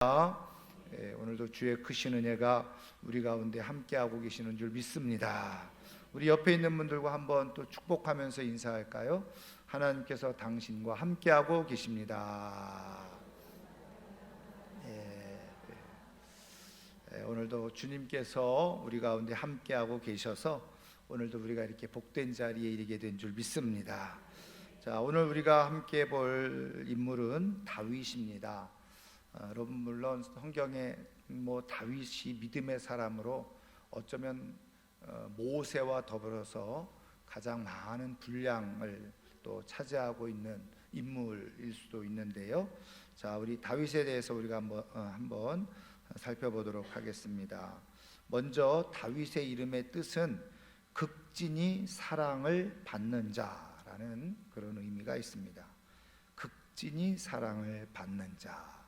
오늘도 주의 크신 은혜가 우리 가운데 함께하고 계시는 줄 믿습니다. 우리 옆에 있는 분들과 한번 또 축복하면서 인사할까요? 하나님께서 당신과 함께하고 계십니다. 오늘도 주님께서 우리 가운데 함께하고 계셔서 오늘도 우리가 이렇게 복된 자리에 이르게 된 줄 믿습니다. 자, 오늘 우리가 함께 볼 인물은 다윗입니다. 여러분, 물론 성경에 다윗이 믿음의 사람으로 어쩌면 모세와 더불어서 가장 많은 분량을 또 차지하고 있는 인물일 수도 있는데요. 자, 우리 다윗에 대해서 우리가 한번 살펴보도록 하겠습니다. 먼저 다윗의 이름의 뜻은 극진히 사랑을 받는 자라는 그런 의미가 있습니다. 극진히 사랑을 받는 자.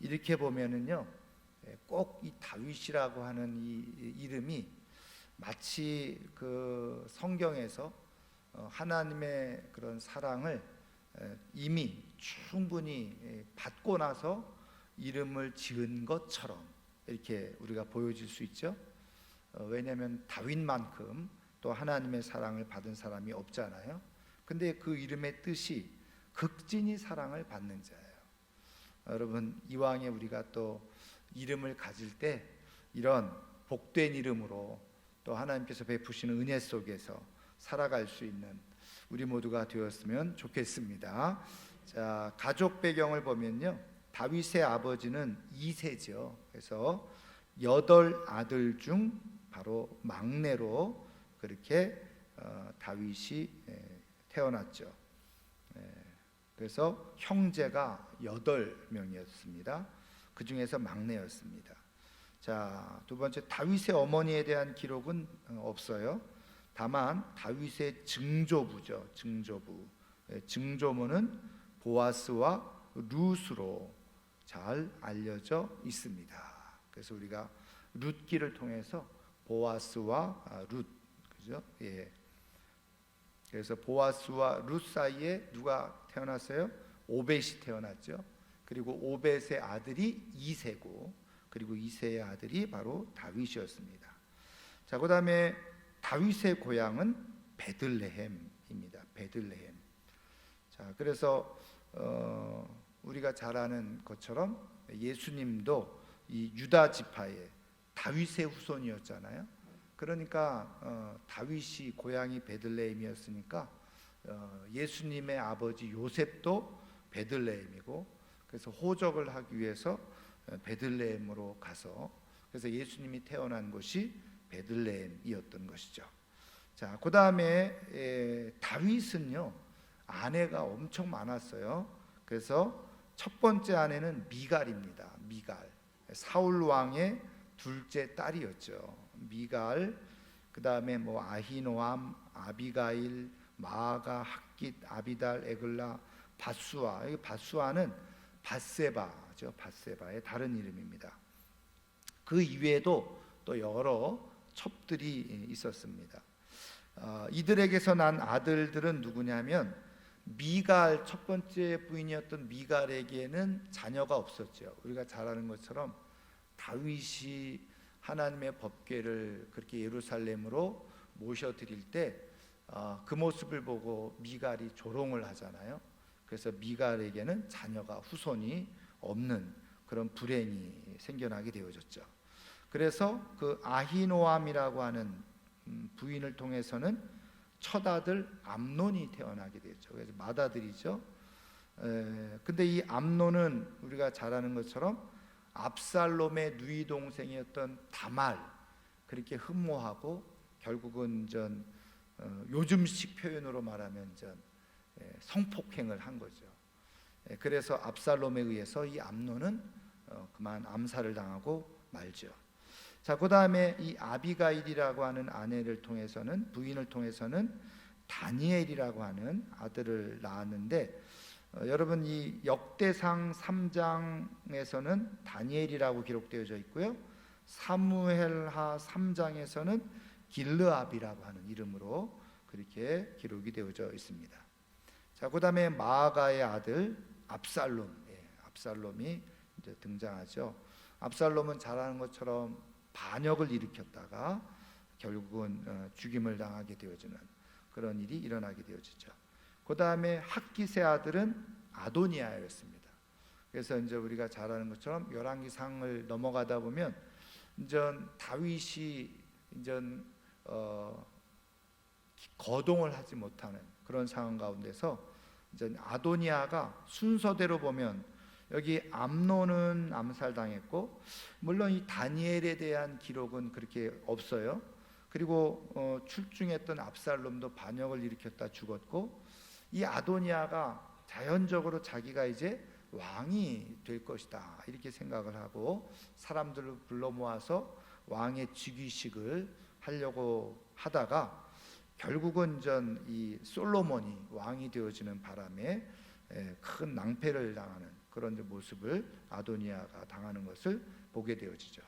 이렇게 보면은요, 꼭 이 다윗이라고 하는 이 이름이 마치 그 성경에서 하나님의 그런 사랑을 이미 충분히 받고 나서 이름을 지은 것처럼 이렇게 우리가 보여질 수 있죠. 왜냐하면 다윗만큼 또 하나님의 사랑을 받은 사람이 없잖아요. 근데 그 이름의 뜻이 극진히 사랑을 받는 자예요. 여러분, 이왕에 우리가 또 이름을 가질 때 이런 복된 이름으로 또 하나님께서 베푸시는 은혜 속에서 살아갈 수 있는 우리 모두가 되었으면 좋겠습니다. 자, 가족 배경을 보면요, 다윗의 아버지는 이세죠. 그래서 8아들 중 바로 막내로 그렇게 다윗이 태어났죠. 그래서 형제가 8명이었습니다. 그 중에서 막내였습니다. 자, 두 번째, 다윗의 어머니에 대한 기록은 없어요. 다만 다윗의 증조부죠. 증조모는 보아스와 룻으로 잘 알려져 있습니다. 그래서 우리가 룻기를 통해서 보아스와 룻, 그죠? 그래서 보아스와 룻 사이에 누가 태어났어요? 오벳이 태어났죠. 그리고 오벳의 아들이 이세고, 그리고 이세의 아들이 바로 다윗이었습니다. 자, 그다음에 다윗의 고향은 베들레헴입니다. 베들레헴. 자, 그래서 우리가 잘 아는 것처럼 예수님도 이 유다 지파의 다윗의 후손이었잖아요. 그러니까 다윗이 고향이 베들레헴이었으니까 예수님의 아버지 요셉도 베들레헴이고, 그래서 호적을 하기 위해서 베들레헴으로 가서, 그래서 예수님이 태어난 곳이 베들레헴이었던 것이죠. 자, 그 다음에 다윗은요, 아내가 엄청 많았어요. 그래서 첫 번째 아내는 미갈입니다. 미갈, 사울 왕의 둘째 딸이었죠. 미갈, 그 다음에 아히노암, 아비가일, 마아가, 학깃, 아비달, 에글라, 바수아. 이 바수아는 밧세바죠. 밧세바의 다른 이름입니다. 그 이외에도 또 여러 첩들이 있었습니다. 이들에게서 난 아들들은 누구냐면, 미갈, 첫 번째 부인이었던 미갈에게는 자녀가 없었죠. 우리가 잘 아는 것처럼 다윗이 하나님의 법궤를 그렇게 예루살렘으로 모셔드릴 때 그 모습을 보고 미갈이 조롱을 하잖아요. 그래서 미갈에게는 자녀가, 후손이 없는 그런 불행이 생겨나게 되어졌죠. 그래서 그 아히노암이라고 하는 부인을 통해서는 첫 아들 암논이 태어나게 되었죠. 그래서 맏아들이죠. 근데 이 암논은 우리가 잘 아는 것처럼 압살롬의 누이 동생이었던 다말, 그렇게 흠모하고 결국은 요즘식 표현으로 말하면 성폭행을 한 거죠. 그래서 압살롬에 의해서 이 암논은 그만 암살을 당하고 말죠. 자, 그 다음에 이 아비가일이라고 하는 아내를 통해서는, 부인을 통해서는 다니엘이라고 하는 아들을 낳았는데, 여러분, 이 역대상 3장에서는 다니엘이라고 기록되어져 있고요, 사무엘하 3장에서는 길르압이라고 하는 이름으로 그렇게 기록이 되어져 있습니다. 자, 그 다음에 마아가의 아들 압살롬, 압살롬이 이제 등장하죠. 압살롬은 잘하는 것처럼 반역을 일으켰다가 결국은 죽임을 당하게 되어지는 그런 일이 일어나게 되어지죠. 그 다음에 학기세 아들은 아도니아였습니다. 그래서 이제 우리가 잘 아는 것처럼 열왕기상을 넘어가다 보면 이제 다윗이 이제 거동을 하지 못하는 그런 상황 가운데서 이제 아도니아가 순서대로 보면 여기 암논은 암살당했고, 물론 이 다니엘에 대한 기록은 그렇게 없어요. 그리고 출중했던 압살롬도 반역을 일으켰다 죽었고, 이 아도니아가 자연적으로 자기가 이제 왕이 될 것이다 이렇게 생각을 하고 사람들을 불러 모아서 왕의 즉위식을 하려고 하다가 결국은 이 솔로몬이 왕이 되어지는 바람에 큰 낭패를 당하는 그런 모습을 아도니아가 당하는 것을 보게 되어지죠.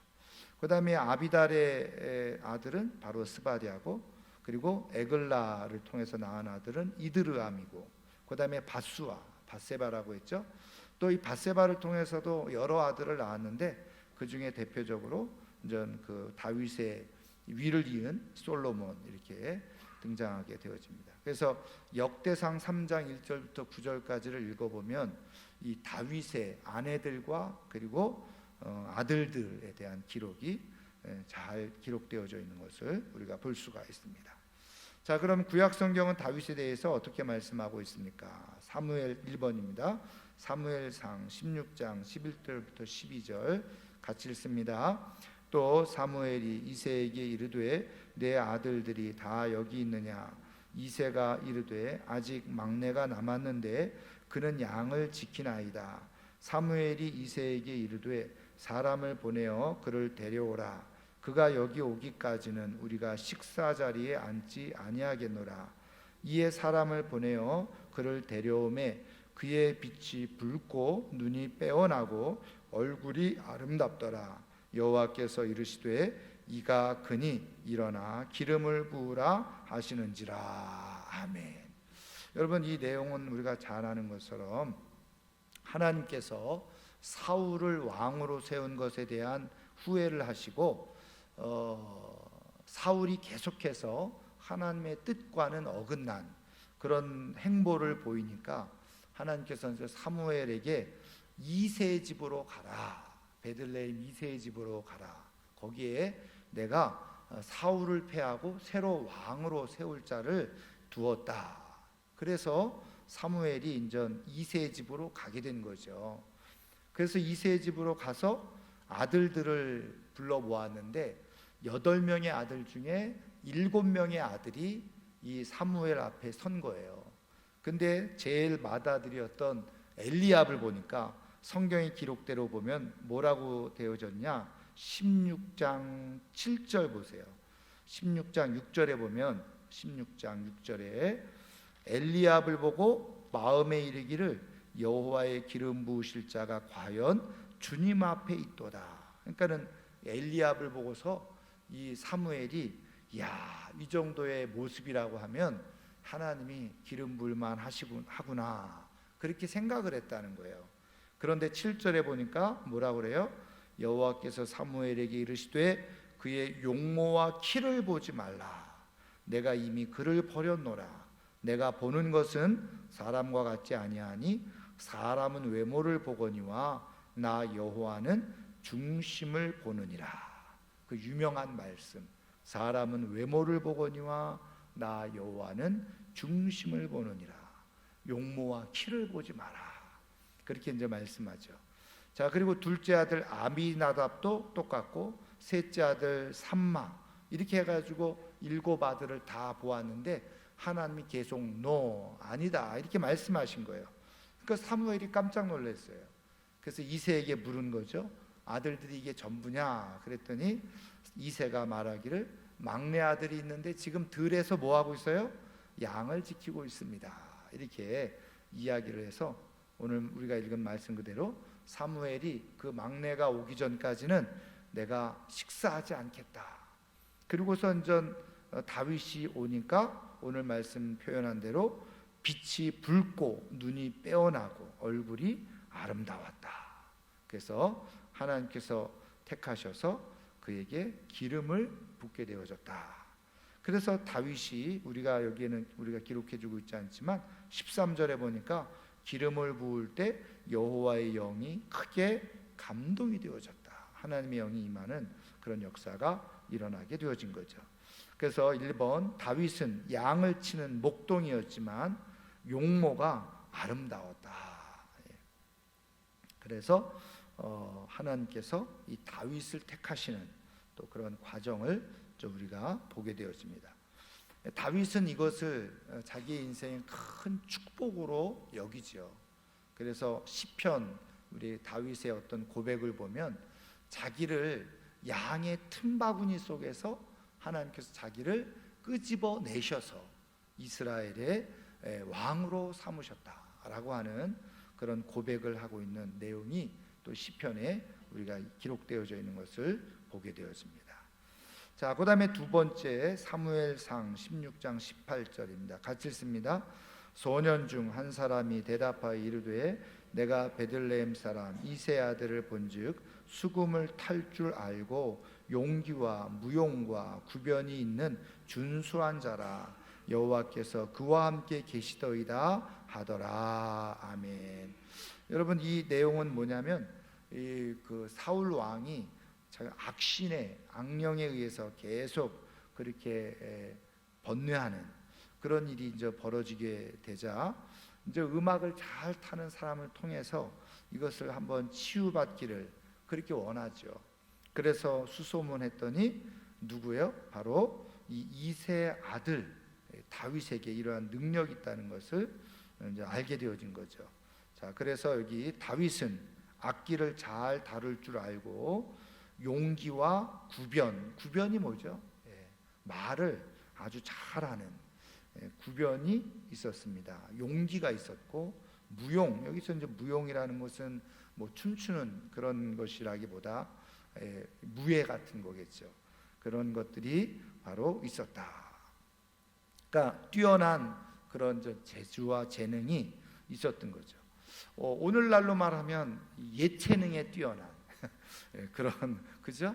그 다음에 아비달의 아들은 바로 스바디아고, 그리고 에글라를 통해서 낳은 아들은 이드르암이고, 그 다음에 바세바라고 했죠. 또 이 바세바를 통해서도 여러 아들을 낳았는데 그 중에 대표적으로 이제 그 다윗의 위를 이은 솔로몬 이렇게 등장하게 되어집니다. 그래서 역대상 3장 1절부터 9절까지를 읽어보면 이 다윗의 아내들과 그리고 아들들에 대한 기록이 잘 기록되어져 있는 것을 우리가 볼 수가 있습니다. 자, 그럼 구약 성경은 다윗에 대해서 어떻게 말씀하고 있습니까? 사무엘 1번입니다. 사무엘상 16장 11절부터 12절 같이 읽습니다. 또 사무엘이 이새에게 이르되 내 아들들이 다 여기 있느냐? 이새가 이르되 아직 막내가 남았는데 그는 양을 지키나이다. 사무엘이 이새에게 이르되 사람을 보내어 그를 데려오라. 그가 여기 오기까지는 우리가 식사 자리에 앉지 아니하겠노라. 이에 사람을 보내어 그를 데려오매 그의 빛이 붉고 눈이 빼어나고 얼굴이 아름답더라. 여호와께서 이르시되 이가 그니 일어나 기름을 부으라 하시는지라. 아멘. 여러분, 이 내용은 우리가 잘 아는 것처럼 하나님께서 사울을 왕으로 세운 것에 대한 후회를 하시고 사울이 계속해서 하나님의 뜻과는 어긋난 그런 행보를 보이니까 하나님께서 사무엘에게 이새의 집으로 가라. 베들레헴 이새의 집으로 가라. 거기에 내가 사울을 패하고 새로 왕으로 세울 자를 두었다. 그래서 사무엘이 인전 이새의 집으로 가게 된 거죠. 그래서 이새의 집으로 가서 아들들을 불러 모았는데 8명의 아들 중에 7명의 아들이 이 사무엘 앞에 선 거예요. 근데 제일 맏아들이었던 엘리압을 보니까 성경의 기록대로 보면 뭐라고 되어졌냐? 16장 7절 보세요. 16장 6절에 보면 16장 6절에 엘리압을 보고 마음에 이르기를 여호와의 기름 부으실 자가 과연 주님 앞에 있도다. 그러니까는 엘리압을 보고서 이 사무엘이 이 정도의 모습이라고 하면 하나님이 기름 부을만 하구나 그렇게 생각을 했다는 거예요. 그런데 7절에 보니까 뭐라고 그래요? 여호와께서 사무엘에게 이르시되 그의 용모와 키를 보지 말라. 내가 이미 그를 버렸노라. 내가 보는 것은 사람과 같지 아니하니 사람은 외모를 보거니와 나 여호와는 중심을 보느니라. 그 유명한 말씀, 사람은 외모를 보거니와 나 여호와는 중심을 보느니라. 용모와 키를 보지 마라. 그렇게 이제 말씀하죠. 자, 그리고 둘째 아들 아미나답도 똑같고 셋째 아들 삼마 이렇게 해가지고 7 아들을 다 보았는데 하나님이 계속 아니다 이렇게 말씀하신 거예요. 그러니까 사무엘이 깜짝 놀랐어요. 그래서 이새에게 물은 거죠. 아들들이 이게 전부냐? 그랬더니 이새가 말하기를 막내 아들이 있는데 지금 들에서 뭐 하고 있어요? 양을 지키고 있습니다. 이렇게 이야기를 해서 오늘 우리가 읽은 말씀 그대로 사무엘이 그 막내가 오기 전까지는 내가 식사하지 않겠다. 그리고서 다윗이 오니까 오늘 말씀 표현한 대로 빛이 붉고 눈이 빼어나고 얼굴이 아름다웠다. 그래서 하나님께서 택하셔서 그에게 기름을 붓게 되어졌다. 그래서 다윗이 우리가 여기에는 우리가 기록해주고 있지 않지만 13절에 보니까 기름을 부을 때 여호와의 영이 크게 감동이 되어졌다. 하나님의 영이 임하는 그런 역사가 일어나게 되어진 거죠. 그래서 1번 다윗은 양을 치는 목동이었지만 용모가 아름다웠다. 그래서 하나님께서 이 다윗을 택하시는 또 그런 과정을 우리가 보게 되었습니다. 다윗은 이것을 자기의 인생의 큰 축복으로 여기지요. 그래서 시편 우리 다윗의 어떤 고백을 보면 자기를 양의 틈바구니 속에서 하나님께서 자기를 끄집어 내셔서 이스라엘의 왕으로 삼으셨다라고 하는 그런 고백을 하고 있는 내용이 또 시편에 우리가 기록되어져 있는 것을 보게 되었습니다. 자, 그 다음에 두 번째 사무엘상 16장 18절입니다. 같이 읽습니다. 소년 중 한 사람이 대답하여 이르되 내가 베들레헴 사람 이세 아들을 본즉 수금을 탈 줄 알고 용기와 무용과 구변이 있는 준수한 자라. 여호와께서 그와 함께 계시더이다 하더라. 아멘. 여러분, 이 내용은 뭐냐면 그 사울 왕이 악신의 악령에 의해서 계속 그렇게 번뇌하는 그런 일이 이제 벌어지게 되자 이제 음악을 잘 타는 사람을 통해서 이것을 한번 치유받기를 그렇게 원하죠. 그래서 수소문했더니 누구요? 바로 이 이세 아들 다윗에게 이러한 능력이 있다는 것을 이제 알게 되어진 거죠. 자, 그래서 여기 다윗은 악기를 잘 다룰 줄 알고 용기와 구변이 뭐죠? 말을 아주 잘하는 구변이 있었습니다. 용기가 있었고 무용, 여기서 이제 무용이라는 것은 뭐 춤추는 그런 것이라기보다 무예 같은 거겠죠. 그런 것들이 바로 있었다. 그러니까 뛰어난 그런 재주와 재능이 있었던 거죠. 오늘날로 말하면 예체능에 뛰어난 그런 그죠?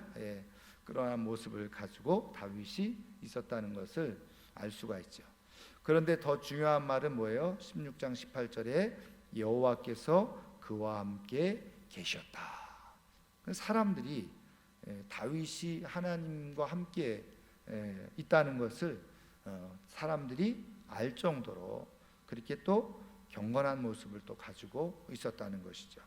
그러한 모습을 가지고 다윗이 있었다는 것을 알 수가 있죠. 그런데 더 중요한 말은 뭐예요? 16장 18절에 여호와께서 그와 함께 계셨다. 사람들이 다윗이 하나님과 함께 있다는 것을 사람들이 알 정도로 그렇게 또 경건한 모습을 또 가지고 있었다는 것이죠.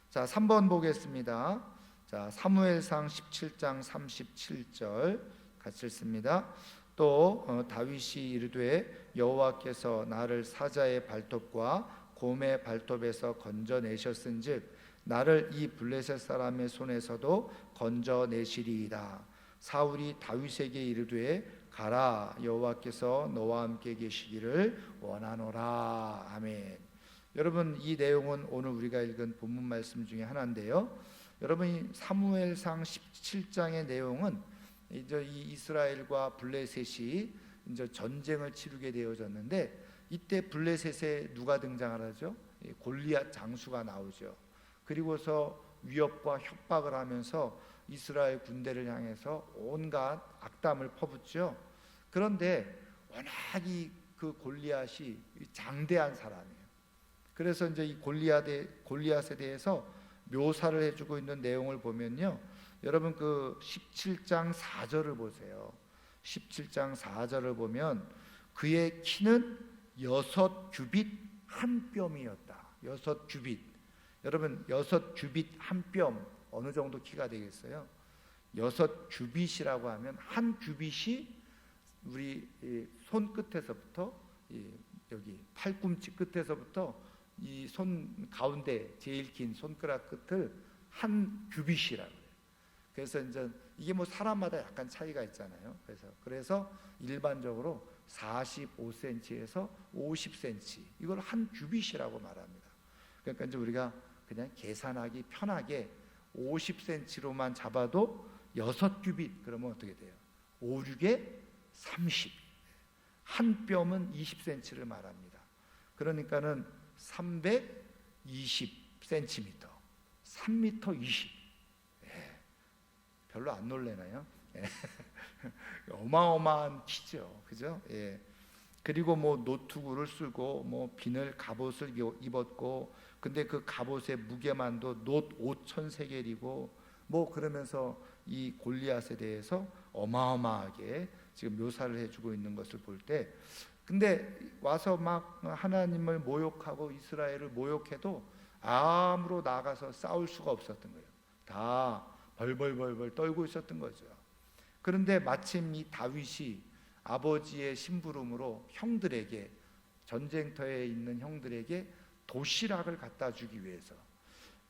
자, 3번 보겠습니다. 자, 사무엘상 17장 37절 같이 읽습니다. 또 다윗이 이르되 여호와께서 나를 사자의 발톱과 곰의 발톱에서 건져내셨은즉 나를 이 블레셋 사람의 손에서도 건져내시리이다. 사울이 다윗에게 이르되 가라, 여호와께서 너와 함께 계시기를 원하노라. 아멘. 여러분, 이 내용은 오늘 우리가 읽은 본문 말씀 중에 하나인데요. 여러분, 이 사무엘상 17장의 내용은 이제 이 이스라엘과 블레셋이 이제 전쟁을 치르게 되어졌는데 이때 블레셋에 누가 등장하죠? 골리앗 장수가 나오죠. 그리고서 위협과 협박을 하면서 이스라엘 군대를 향해서 온갖 악담을 퍼붓죠. 그런데 워낙 그 골리앗이 장대한 사람이에요. 그래서 이제 이 골리앗에 대해서 묘사를 해주고 있는 내용을 보면요, 여러분 그 17장 4절을 보세요. 17장 4절을 보면 그의 키는 6규빗 한 뼘이었다. 6규빗. 여러분 6규빗 한 뼘 어느 정도 키가 되겠어요? 6규빗이라고 하면 한 규빗이 우리 손끝에서부터 여기 팔꿈치 끝에서부터 이 손 가운데 제일 긴 손가락 끝을 한 규빗이라고 해요. 그래서 이제 이게 뭐 사람마다 약간 차이가 있잖아요. 그래서 일반적으로 45cm에서 50cm 이걸 한 규빗이라고 말합니다. 그러니까 이제 우리가 그냥 계산하기 편하게 50cm로만 잡아도 6규빗 그러면 어떻게 돼요? 5, 6에 30. 한 뼘은 20cm를 말합니다. 그러니까는 320cm, 3m 20. 예, 별로 안 놀래나요? 예. 어마어마한 키죠, 그죠? 예. 그리고 뭐 노투구를 쓰고 뭐 비늘 갑옷을 입었고, 근데 그 갑옷의 무게만도 놋 5,000세겔이고, 뭐 그러면서 이 골리앗에 대해서 어마어마하게 지금 묘사를 해주고 있는 것을 볼 때, 근데 와서 막 하나님을 모욕하고 이스라엘을 모욕해도 아무로 나가서 싸울 수가 없었던 거예요. 다 벌벌벌벌 떨고 있었던 거죠. 그런데 마침 이 다윗이 아버지의 심부름으로 형들에게, 전쟁터에 있는 형들에게 도시락을 갖다 주기 위해서,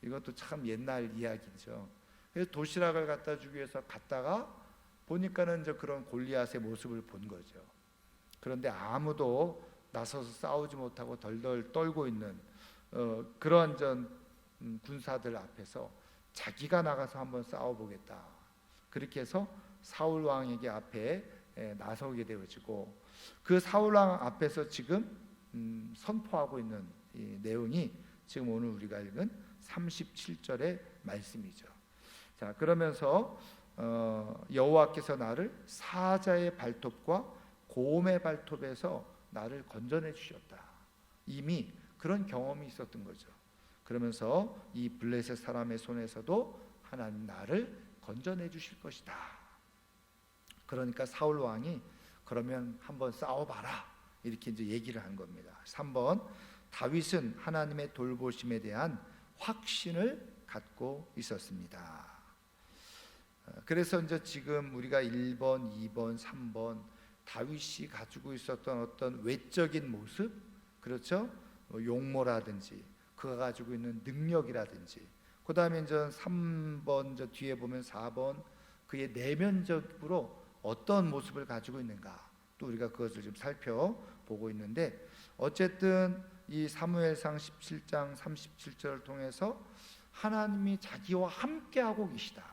이것도 참 옛날 이야기죠. 그래서 도시락을 갖다 주기 위해서 갔다가 보니까는 이제 그런 골리앗의 모습을 본 거죠. 그런데 아무도 나서서 싸우지 못하고 덜덜 떨고 있는 그러한 군사들 앞에서 자기가 나가서 한번 싸워보겠다. 그렇게 해서 사울 왕에게 앞에 나서게 되어지고, 그 사울 왕 앞에서 지금 선포하고 있는 이 내용이 지금 오늘 우리가 읽은 37절의 말씀이죠. 자, 그러면서 여호와께서 나를 사자의 발톱과 곰의 발톱에서 나를 건져내 주셨다. 이미 그런 경험이 있었던 거죠. 그러면서 이 블레셋 사람의 손에서도 하나님 나를 건져내 주실 것이다. 그러니까 사울 왕이 그러면 한번 싸워봐라, 이렇게 이제 얘기를 한 겁니다. 3번, 다윗은 하나님의 돌보심에 대한 확신을 갖고 있었습니다. 그래서 이제 지금 우리가 1번, 2번, 3번 다윗이 가지고 있었던 어떤 외적인 모습, 그렇죠? 용모라든지 그가 가지고 있는 능력이라든지, 그 다음에 이제 3번, 저 뒤에 보면 4번, 그의 내면적으로 어떤 모습을 가지고 있는가, 또 우리가 그것을 좀 살펴보고 있는데, 어쨌든 이 사무엘상 17장 37절을 통해서 하나님이 자기와 함께하고 계시다,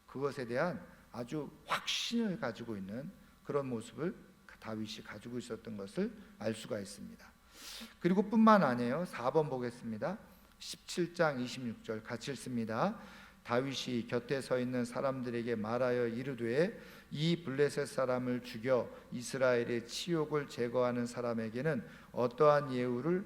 그것에 대한 아주 확신을 가지고 있는 그런 모습을 다윗이 가지고 있었던 것을 알 수가 있습니다. 그리고 뿐만 아니에요. 4번 보겠습니다. 17장 26절 같이 읽습니다. 다윗이 곁에 서 있는 사람들에게 말하여 이르되, 이 블레셋 사람을 죽여 이스라엘의 치욕을 제거하는 사람에게는 어떠한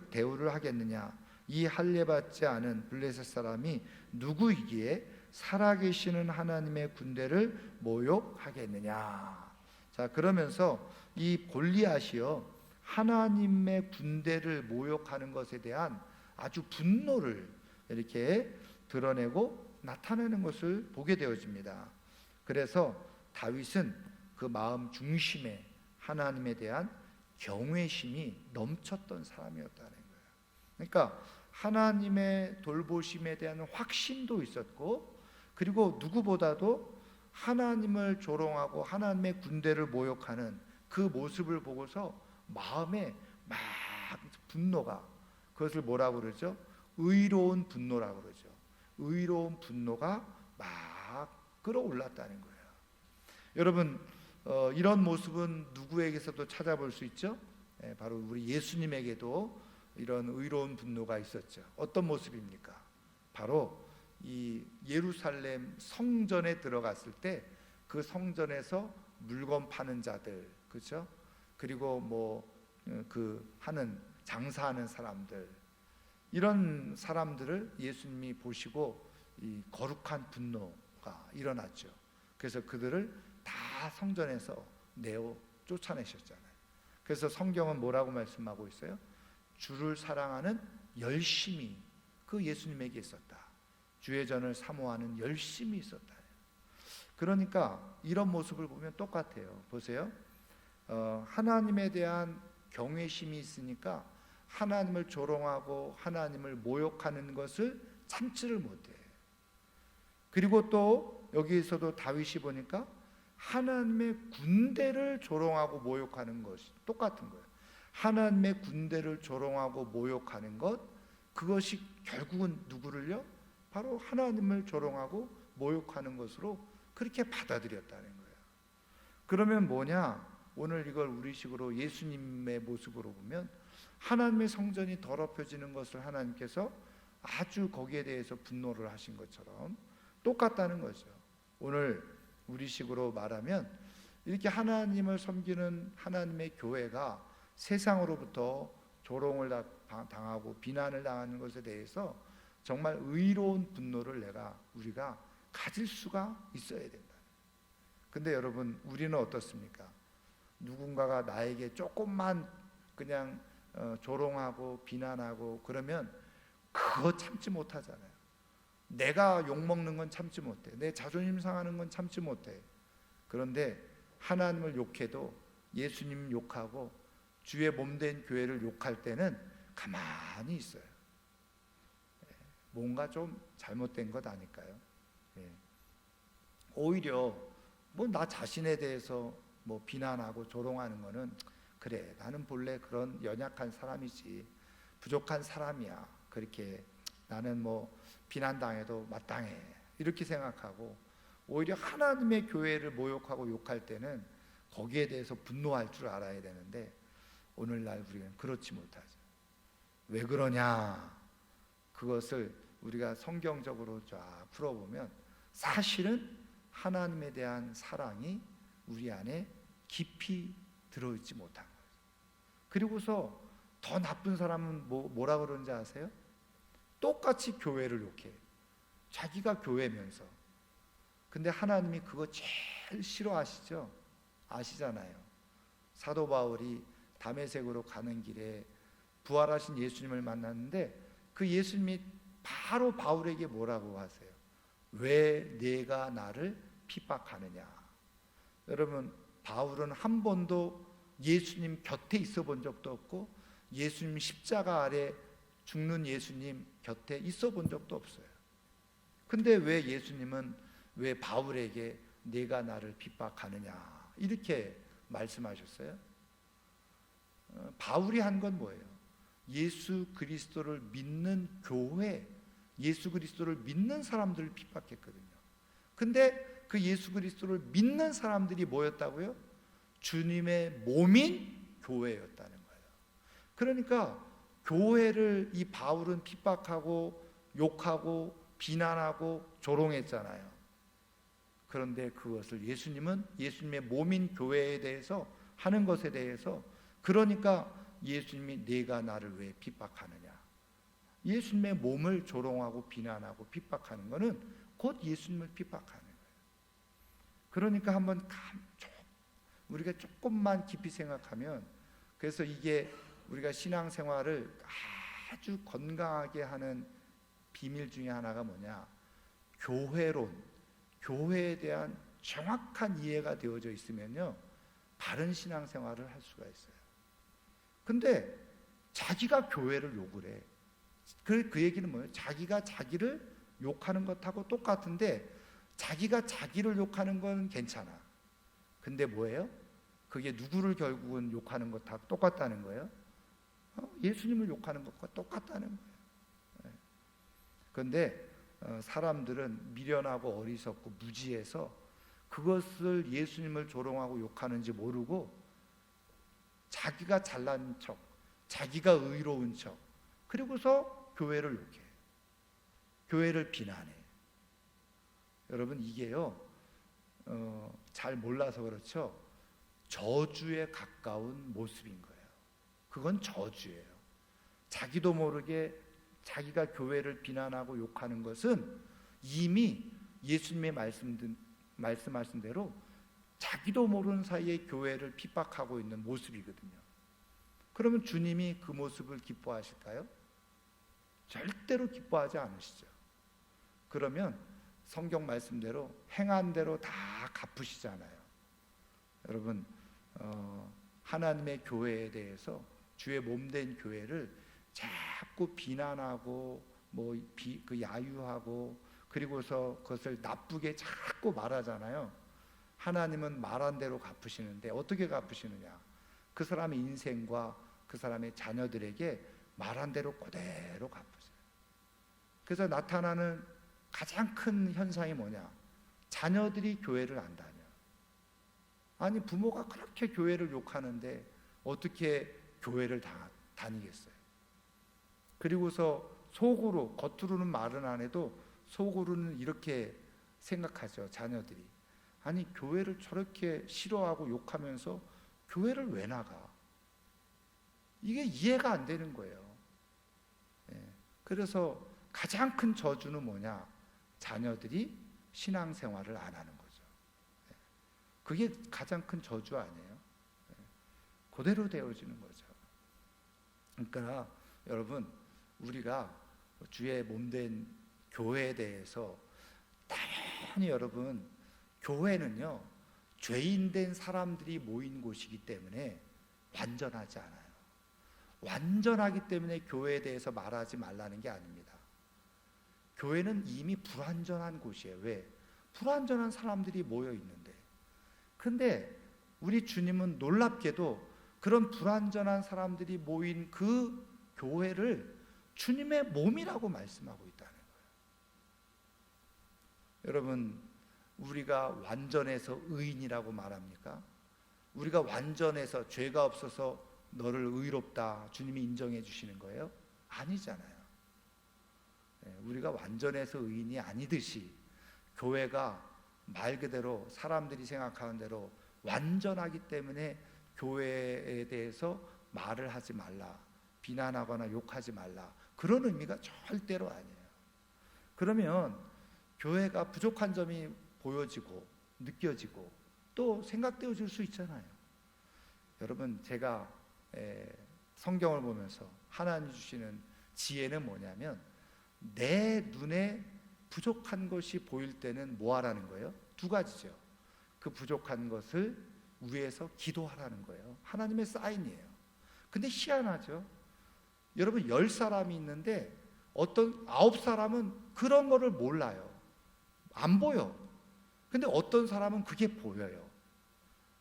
대우를 하겠느냐? 이 할례받지 않은 블레셋 사람이 누구이기에 살아계시는 하나님의 군대를 모욕하겠느냐? 자, 그러면서 이 골리앗이요, 하나님의 군대를 모욕하는 것에 대한 아주 분노를 이렇게 드러내고 나타내는 것을 보게 되어집니다. 그래서 다윗은 그 마음 중심에 하나님에 대한 경외심이 넘쳤던 사람이었다는 거예요. 그러니까 하나님의 돌보심에 대한 확신도 있었고, 그리고 누구보다도 하나님을 조롱하고 하나님의 군대를 모욕하는 그 모습을 보고서 마음에 막 분노가, 그것을 뭐라고 그러죠? 의로운 분노라고 그러죠. 의로운 분노가 막 끌어올랐다는 거예요. 여러분, 이런 모습은 누구에게서도 찾아볼 수 있죠? 바로 우리 예수님에게도 이런 의로운 분노가 있었죠. 어떤 모습입니까? 바로 이 예루살렘 성전에 들어갔을 때 그 성전에서 물건 파는 자들, 그렇죠? 그리고 뭐 그 하는 장사하는 사람들, 이런 사람들을 예수님이 보시고 이 거룩한 분노가 일어났죠. 그래서 그들을 다 성전에서 내어 쫓아내셨잖아요. 그래서 성경은 뭐라고 말씀하고 있어요? 주를 사랑하는 열심이 그 예수님에게 있었다. 주의 전을 사모하는 열심이 있었다. 그러니까 이런 모습을 보면 똑같아요. 보세요. 하나님에 대한 경외심이 있으니까 하나님을 조롱하고 하나님을 모욕하는 것을 참지를 못해. 그리고 또 여기에서도 다윗이 보니까 하나님의 군대를 조롱하고 모욕하는 것이 똑같은 거예요. 하나님의 군대를 조롱하고 모욕하는 것, 그것이 결국은 누구를요? 바로 하나님을 조롱하고 모욕하는 것으로 그렇게 받아들였다는 거예요. 그러면 뭐냐? 오늘 이걸 우리식으로 예수님의 모습으로 보면 하나님의 성전이 더럽혀지는 것을 하나님께서 아주 거기에 대해서 분노를 하신 것처럼 똑같다는 거죠. 오늘 우리식으로 말하면 이렇게 하나님을 섬기는 하나님의 교회가 세상으로부터 조롱을 당하고 비난을 당하는 것에 대해서 정말 의로운 분노를 우리가 가질 수가 있어야 된다. 근데 여러분, 우리는 어떻습니까? 누군가가 나에게 조금만 그냥 조롱하고 비난하고 그러면 그거 참지 못하잖아요. 내가 욕먹는 건 참지 못해. 내 자존심 상하는 건 참지 못해. 그런데 하나님을 욕해도, 예수님 욕하고 주의 몸된 교회를 욕할 때는 가만히 있어요. 뭔가 좀 잘못된 것 아닐까요? 오히려 뭐 나 자신에 대해서 뭐 비난하고 조롱하는 거는, 그래, 나는 본래 그런 연약한 사람이지, 부족한 사람이야, 그렇게 나는 뭐 비난당해도 마땅해, 이렇게 생각하고, 오히려 하나님의 교회를 모욕하고 욕할 때는 거기에 대해서 분노할 줄 알아야 되는데, 오늘날 우리는 그렇지 못하죠. 왜 그러냐? 그것을 우리가 성경적으로 쫙 풀어보면 사실은 하나님에 대한 사랑이 우리 안에 깊이 들어있지 못한 거예요. 그리고서 더 나쁜 사람은 뭐라 그러는지 아세요? 똑같이 교회를 욕해. 자기가 교회면서. 근데 하나님이 그거 제일 싫어하시죠? 아시잖아요. 사도 바울이 다메섹으로 가는 길에 부활하신 예수님을 만났는데, 그 예수님이 바로 바울에게 뭐라고 하세요? 왜 내가 나를 핍박하느냐? 여러분, 바울은 한 번도 예수님 곁에 있어 본 적도 없고, 예수님 십자가 아래 죽는 예수님 곁에 있어 본 적도 없어요. 근데 왜 예수님은 왜 바울에게 내가 나를 핍박하느냐 이렇게 말씀하셨어요? 바울이 한 건 뭐예요? 예수 그리스도를 믿는 교회, 예수 그리스도를 믿는 사람들을 핍박했거든요. 근데 그 예수 그리스도를 믿는 사람들이 뭐였다고요? 주님의 몸인 교회였다는 거예요. 그러니까 교회를 이 바울은 핍박하고 욕하고 비난하고 조롱했잖아요. 그런데 그것을 예수님은 예수님의 몸인 교회에 대해서 하는 것에 대해서, 그러니까 예수님이 내가 나를 왜 핍박하느냐, 예수님의 몸을 조롱하고 비난하고 핍박하는 것은 곧 예수님을 핍박하는 거예요. 그러니까 한번 우리가 조금만 깊이 생각하면, 그래서 이게 우리가 신앙생활을 아주 건강하게 하는 비밀 중에 하나가 뭐냐, 교회에 대한 정확한 이해가 되어져 있으면요, 바른 신앙생활을 할 수가 있어요. 근데 자기가 교회를 욕을 해. 그 얘기는 뭐예요? 자기가 자기를 욕하는 것하고 똑같은데, 자기가 자기를 욕하는 건 괜찮아. 근데 뭐예요? 그게 누구를 결국은 욕하는 것하고 똑같다는 거예요? 예수님을 욕하는 것과 똑같다는 거예요. 그런데 사람들은 미련하고 어리석고 무지해서 그것을 예수님을 조롱하고 욕하는지 모르고 자기가 잘난 척, 자기가 의로운 척, 그리고서 교회를 욕해, 교회를 비난해. 여러분, 이게요 잘 몰라서 그렇죠, 저주에 가까운 모습인 거예요. 그건 저주예요. 자기도 모르게 자기가 교회를 비난하고 욕하는 것은 이미 예수님의 말씀하신 대로 자기도 모르는 사이에 교회를 핍박하고 있는 모습이거든요. 그러면 주님이 그 모습을 기뻐하실까요? 절대로 기뻐하지 않으시죠. 그러면 성경 말씀대로 행한 대로 다 갚으시잖아요. 여러분, 하나님의 교회에 대해서, 주의 몸된 교회를 자꾸 비난하고 그 야유하고, 그리고서 그것을 나쁘게 자꾸 말하잖아요. 하나님은 말한 대로 갚으시는데 어떻게 갚으시느냐? 그 사람의 인생과 그 사람의 자녀들에게 말한 대로 그대로 갚으세요. 그래서 나타나는 가장 큰 현상이 뭐냐? 자녀들이 교회를 안 다녀. 아니, 부모가 그렇게 교회를 욕하는데 어떻게 교회를 다니겠어요? 그리고서 속으로, 겉으로는 말은 안 해도 속으로는 이렇게 생각하죠. 자녀들이. 아니, 교회를 저렇게 싫어하고 욕하면서 교회를 왜 나가? 이게 이해가 안 되는 거예요. 그래서 가장 큰 저주는 뭐냐? 자녀들이 신앙생활을 안 하는 거죠. 그게 가장 큰 저주 아니에요? 그대로 되어지는 거죠. 그러니까 여러분, 우리가 주의 몸된 교회에 대해서 당연히 여러분, 교회는요 죄인된 사람들이 모인 곳이기 때문에 완전하지 않아요. 완전하기 때문에 교회에 대해서 말하지 말라는 게 아닙니다. 교회는 이미 불완전한 곳이에요. 왜? 불완전한 사람들이 모여 있는데. 근데 우리 주님은 놀랍게도 그런 불완전한 사람들이 모인 그 교회를 주님의 몸이라고 말씀하고 있다는 거예요. 여러분, 우리가 완전해서 의인이라고 말합니까? 우리가 완전해서 죄가 없어서 너를 의롭다 주님이 인정해 주시는 거예요? 아니잖아요. 우리가 완전해서 의인이 아니듯이 교회가 말 그대로 사람들이 생각하는 대로 완전하기 때문에 교회에 대해서 말을 하지 말라, 비난하거나 욕하지 말라, 그런 의미가 절대로 아니에요. 그러면 교회가 부족한 점이 보여지고 느껴지고 또 생각되어질 수 있잖아요. 여러분, 제가 성경을 보면서 하나님 주시는 지혜는 뭐냐면, 내 눈에 부족한 것이 보일 때는 뭐 하라는 거예요? 두 가지죠. 그 부족한 것을 위해서 기도하라는 거예요. 하나님의 사인이에요. 근데 희한하죠. 여러분, 10사람이 있는데 어떤 9사람은 그런 거를 몰라요. 안 보여. 근데 어떤 사람은 그게 보여요.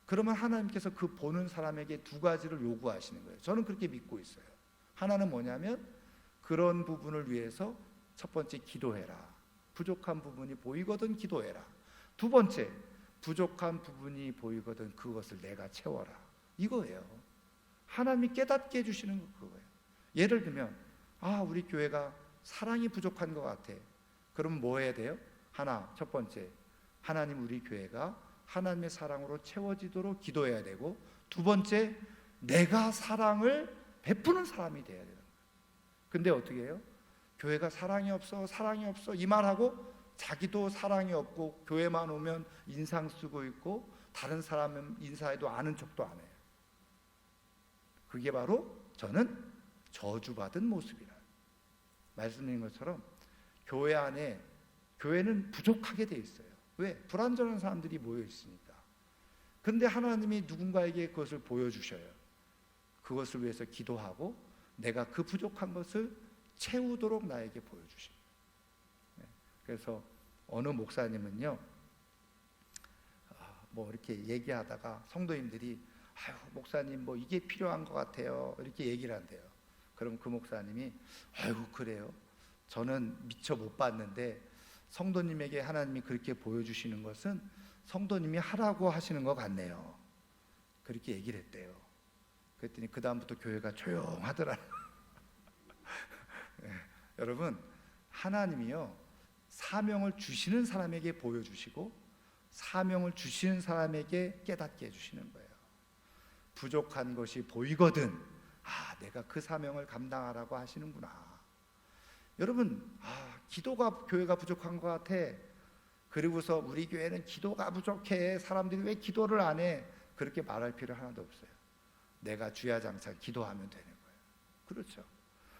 그러면 하나님께서 그 보는 사람에게 두 가지를 요구하시는 거예요. 저는 그렇게 믿고 있어요. 하나는 뭐냐면, 그런 부분을 위해서 첫 번째, 기도해라. 부족한 부분이 보이거든 기도해라. 두 번째, 부족한 부분이 보이거든 그것을 내가 채워라. 이거예요. 하나님이 깨닫게 해주시는 거 그거예요. 예를 들면, 우리 교회가 사랑이 부족한 것 같아. 그럼 뭐 해야 돼요? 첫 번째, 하나님, 우리 교회가 하나님의 사랑으로 채워지도록 기도해야 되고, 두 번째, 내가 사랑을 베푸는 사람이 돼야 되는 거예요. 근데 어떻게 해요? 교회가 사랑이 없어 이 말하고 자기도 사랑이 없고 교회만 오면 인상 쓰고 있고 다른 사람은 인사해도 아는 척도 안 해요. 그게 바로 저는 저주받은 모습이라. 말씀드린 것처럼 교회 안에, 교회는 부족하게 돼 있어요. 왜? 불완전한 사람들이 모여 있으니까. 그런데 하나님이 누군가에게 그것을 보여주셔요. 그것을 위해서 기도하고 내가 그 부족한 것을 채우도록 나에게 보여주십니다. 그래서 어느 목사님은요, 뭐 이렇게 얘기하다가 성도님들이 목사님 뭐 이게 필요한 것 같아요, 이렇게 얘기를 한대요. 그럼 그 목사님이 그래요, 저는 미처 못 봤는데 성도님에게 하나님이 그렇게 보여주시는 것은 성도님이 하라고 하시는 것 같네요. 그렇게 얘기를 했대요. 그랬더니 그 다음부터 교회가 조용하더라고요. 여러분, 하나님이요 사명을 주시는 사람에게 보여주시고 사명을 주시는 사람에게 깨닫게 해주시는 거예요. 부족한 것이 보이거든 내가 그 사명을 감당하라고 하시는구나. 여러분, 기도가, 교회가 부족한 것 같아. 그리고서 우리 교회는 기도가 부족해, 사람들이 왜 기도를 안 해, 그렇게 말할 필요 하나도 없어요. 내가 주야장창 기도하면 되는 거예요. 그렇죠.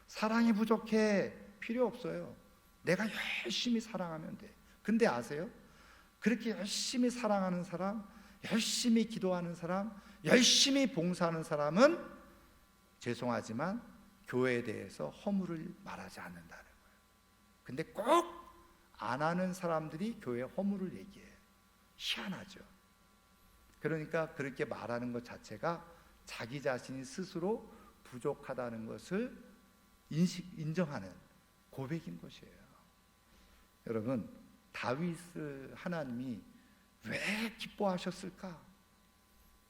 사랑이 부족해, 필요 없어요. 내가 열심히 사랑하면 돼. 근데 아세요? 그렇게 열심히 사랑하는 사람, 열심히 기도하는 사람, 열심히 봉사하는 사람은 죄송하지만 교회에 대해서 허물을 말하지 않는다는 거예요. 근데 꼭 안 하는 사람들이 교회에 허물을 얘기해요. 희한하죠. 그러니까 그렇게 말하는 것 자체가 자기 자신이 스스로 부족하다는 것을 인정하는 고백인 것이에요. 여러분, 다윗을 하나님이 왜 기뻐하셨을까?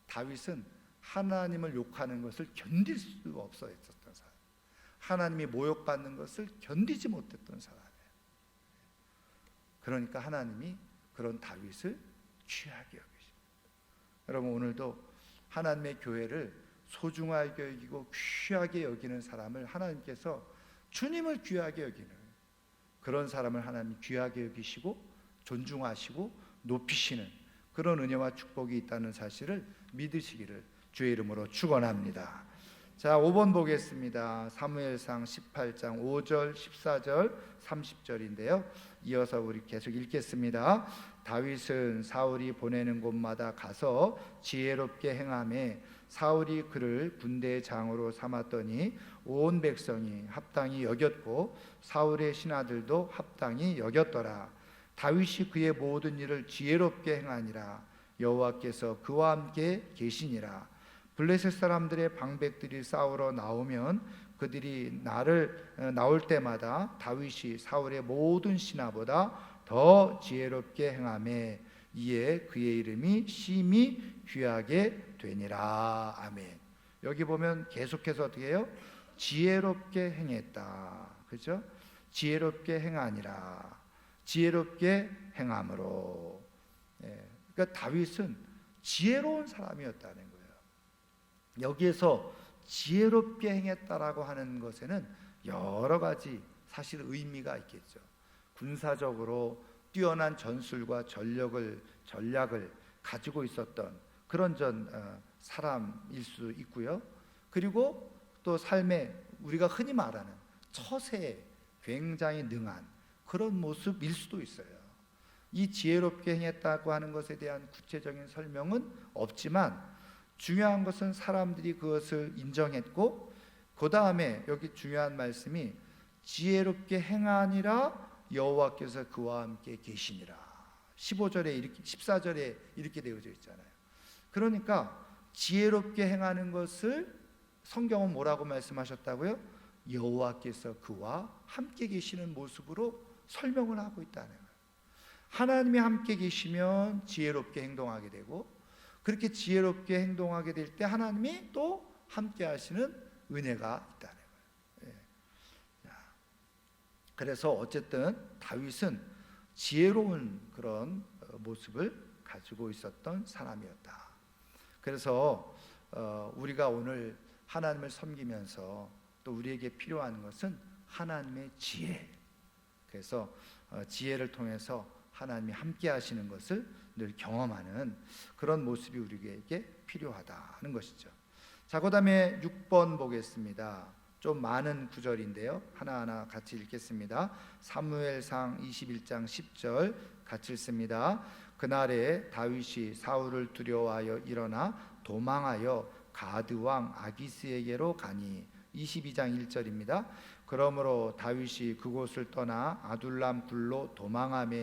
다윗은 하나님을 욕하는 것을 견딜 수가 없었던 사람. 하나님이 모욕받는 것을 견디지 못했던 사람이에요. 그러니까 하나님이 그런 다윗을 귀하게 여기십니다. 여러분, 오늘도 하나님의 교회를 소중하게 여기고 귀하게 여기는 사람을 하나님께서 주님을 귀하게 여기는 그런 사람을 하나님이 귀하게 여기시고 존중하시고 높이시는 그런 은혜와 축복이 있다는 사실을 믿으시기를 주의 이름으로 축원합니다. 자, 5번 보겠습니다. 사무엘상 18장 5절, 14절, 30절인데요. 이어서 우리 계속 읽겠습니다. 다윗은 사울이 보내는 곳마다 가서 지혜롭게 행하며 사울이 그를 군대의 장으로 삼았더니 온 백성이 합당히 여겼고 사울의 신하들도 합당히 여겼더라. 다윗이 그의 모든 일을 지혜롭게 행하니라. 여호와께서 그와 함께 계시니라. 블레셋 사람들의 방백들이 싸우러 나오면 그들이 나올 때마다 다윗이 사울의 모든 신하보다 더 지혜롭게 행하매 이에 그의 이름이 심히 귀하게 되니라. 아멘. 여기 보면 계속해서 어떻게 해요? 지혜롭게 행했다. 그렇죠? 지혜롭게 행하니라. 지혜롭게 행함으로. 그러니까 다윗은 지혜로운 사람이었다는 거예요. 여기에서 지혜롭게 행했다라고 하는 것에는 여러 가지 사실 의미가 있겠죠. 군사적으로 뛰어난 전술과 전략을 가지고 있었던 그런 사람일 수 있고요. 그리고 또 삶에 우리가 흔히 말하는 처세에 굉장히 능한 그런 모습일 수도 있어요. 이 지혜롭게 행했다고 하는 것에 대한 구체적인 설명은 없지만 중요한 것은 사람들이 그것을 인정했고 그 다음에 여기 중요한 말씀이 지혜롭게 행하니라 여호와께서 그와 함께 계시니라. 14절에 이렇게 되어져 있잖아요. 그러니까 지혜롭게 행하는 것을 성경은 뭐라고 말씀하셨다고요? 여호와께서 그와 함께 계시는 모습으로 설명을 하고 있다는 거예요. 하나님이 함께 계시면 지혜롭게 행동하게 되고 그렇게 지혜롭게 행동하게 될 때 하나님이 또 함께 하시는 은혜가 있다는 거예요. 그래서 어쨌든 다윗은 지혜로운 그런 모습을 가지고 있었던 사람이었다. 그래서 우리가 오늘 하나님을 섬기면서 또 우리에게 필요한 것은 하나님의 지혜. 그래서 지혜를 통해서 하나님이 함께 하시는 것을 늘 경험하는 그런 모습이 우리에게 필요하다는 것이죠. 자, 그 다음에 6번 보겠습니다. 좀 많은 구절인데요. 하나하나 같이 읽겠습니다. 사무엘상 21장 10절 같이 읽습니다. 그날에 다윗이 사울을 두려워하여 일어나 도망하여 가드 왕 아기스에게로 가니 22장 1절입니다. 그러므로 다윗이 그곳을 떠나 아둘람 굴로 도망하며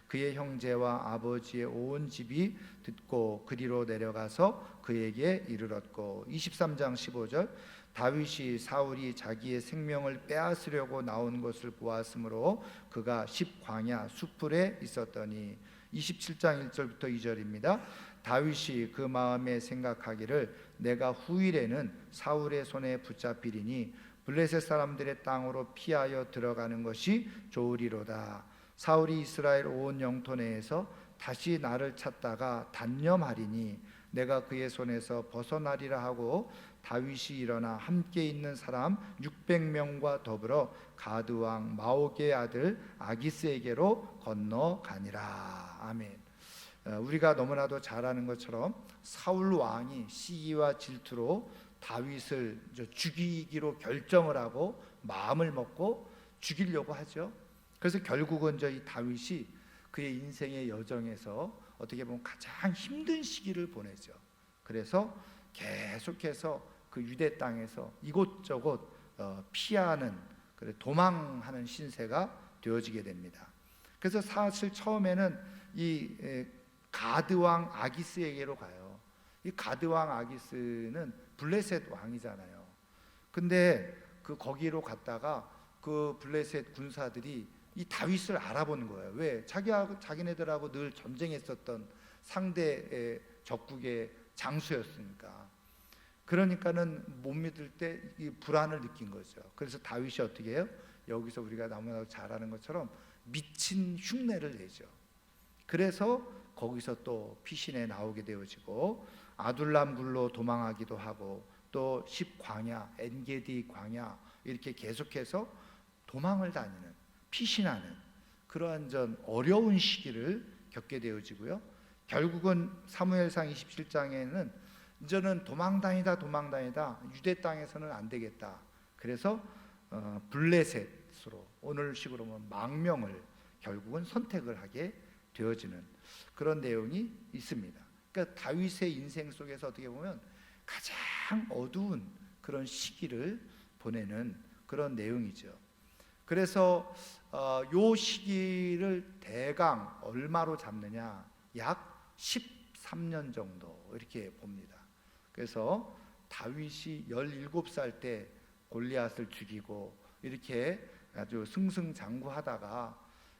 그의 형제와 아버지의 온 집이 듣고 그리로 내려가서 그에게 이르렀고 23장 15절 다윗이 사울이 자기의 생명을 빼앗으려고 나온 것을 보았으므로 그가 십광야 수풀에 있었더니 27장 1절부터 2절입니다. 다윗이 그 마음에 생각하기를 내가 후일에는 사울의 손에 붙잡히리니 블레셋 사람들의 땅으로 피하여 들어가는 것이 좋으리로다. 사울이 이스라엘 온 영토 내에서 다시 나를 찾다가 단념하리니 내가 그의 손에서 벗어나리라 하고 다윗이 일어나 함께 있는 사람 600명과 더불어 가드 왕 마옥의 아들 아기스에게로 건너가니라. 아멘. 우리가 너무나도 잘 아는 것처럼 사울 왕이 시기와 질투로 다윗을 죽이기로 결정을 하고 마음을 먹고 죽이려고 하죠. 그래서 결국은 이 다윗이 그의 인생의 여정에서 어떻게 보면 가장 힘든 시기를 보내죠. 그래서 계속해서 그 유대 땅에서 이곳저곳 피하는 도망하는 신세가 되어지게 됩니다. 그래서 사실 처음에는 이 가드 왕 아기스에게로 가요. 이 가드 왕 아기스는 블레셋 왕이잖아요. 근데 거기로 갔다가 그 블레셋 군사들이 이 다윗을 알아본 거예요. 왜? 자기네들하고 늘 전쟁했었던 상대 적국의 장수였으니까. 그러니까는 못 믿을 때 이 불안을 느낀 거죠. 그래서 다윗이 어떻게 해요? 여기서 우리가 너무나도 잘 아는 것처럼 미친 흉내를 내죠. 그래서 거기서 또 피신에 나오게 되어지고 아둘람 굴로 도망하기도 하고 또 십광야, 엔게디 광야 이렇게 계속해서 도망을 다니는, 피신하는 그러한 전 어려운 시기를 겪게 되어지고요. 결국은 사무엘상 27장에는 이제는 도망다니다 유대 땅에서는 안 되겠다. 그래서 블레셋으로, 오늘식으로 보면 망명을 결국은 선택을 하게 되어지는 그런 내용이 있습니다. 그러니까 다윗의 인생 속에서 어떻게 보면 가장 어두운 그런 시기를 보내는 그런 내용이죠. 그래서 요 시기를 대강 얼마로 잡느냐, 약 13년 정도 이렇게 봅니다. 그래서 다윗이 17살 때 골리앗을 죽이고 이렇게 아주 승승장구하다가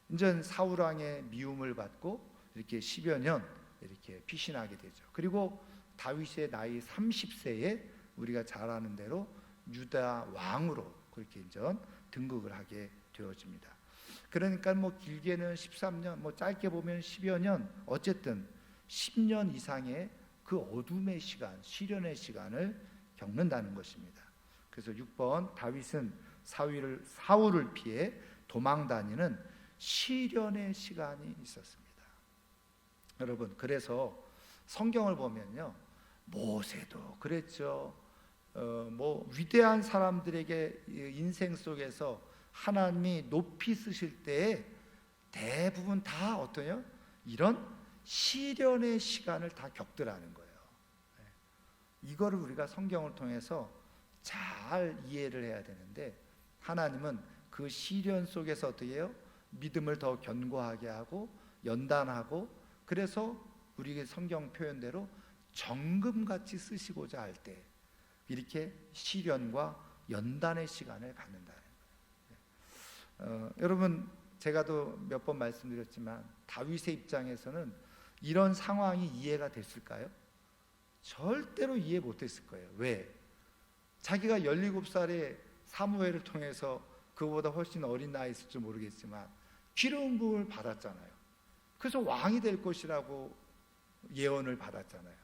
이제 사울 왕의 미움을 받고 이렇게 10여 년 이렇게 피신하게 되죠. 그리고 다윗의 나이 30세에 우리가 잘 아는 대로 유다 왕으로 그렇게 이제 등극을 하게 되어집니다. 그러니까 뭐 길게는 13년, 뭐 짧게 보면 10여 년, 어쨌든 10년 이상의 그 어둠의 시간, 시련의 시간을 겪는다는 것입니다. 그래서 6번, 다윗은 사울을 피해 도망 다니는 시련의 시간이 있었습니다. 여러분, 그래서 성경을 보면요, 모세도 그랬죠. 뭐 위대한 사람들에게 인생 속에서 하나님이 높이 쓰실 때에 대부분 다 어떠냐? 이런 시련의 시간을 다 겪더라는 거예요. 이거를 우리가 성경을 통해서 잘 이해를 해야 되는데, 하나님은 그 시련 속에서 어떻게 해요? 믿음을 더 견고하게 하고 연단하고, 그래서 우리의 성경 표현대로 정금같이 쓰시고자 할 때 이렇게 시련과 연단의 시간을 갖는다. 여러분, 제가 또 몇 번 말씀드렸지만 다윗의 입장에서는 이런 상황이 이해가 됐을까요? 절대로 이해 못했을 거예요. 왜? 자기가 17살에 사무엘을 통해서 그보다 훨씬 어린 나이 있을 줄 모르겠지만 기름 부음을 받았잖아요. 그래서 왕이 될 것이라고 예언을 받았잖아요.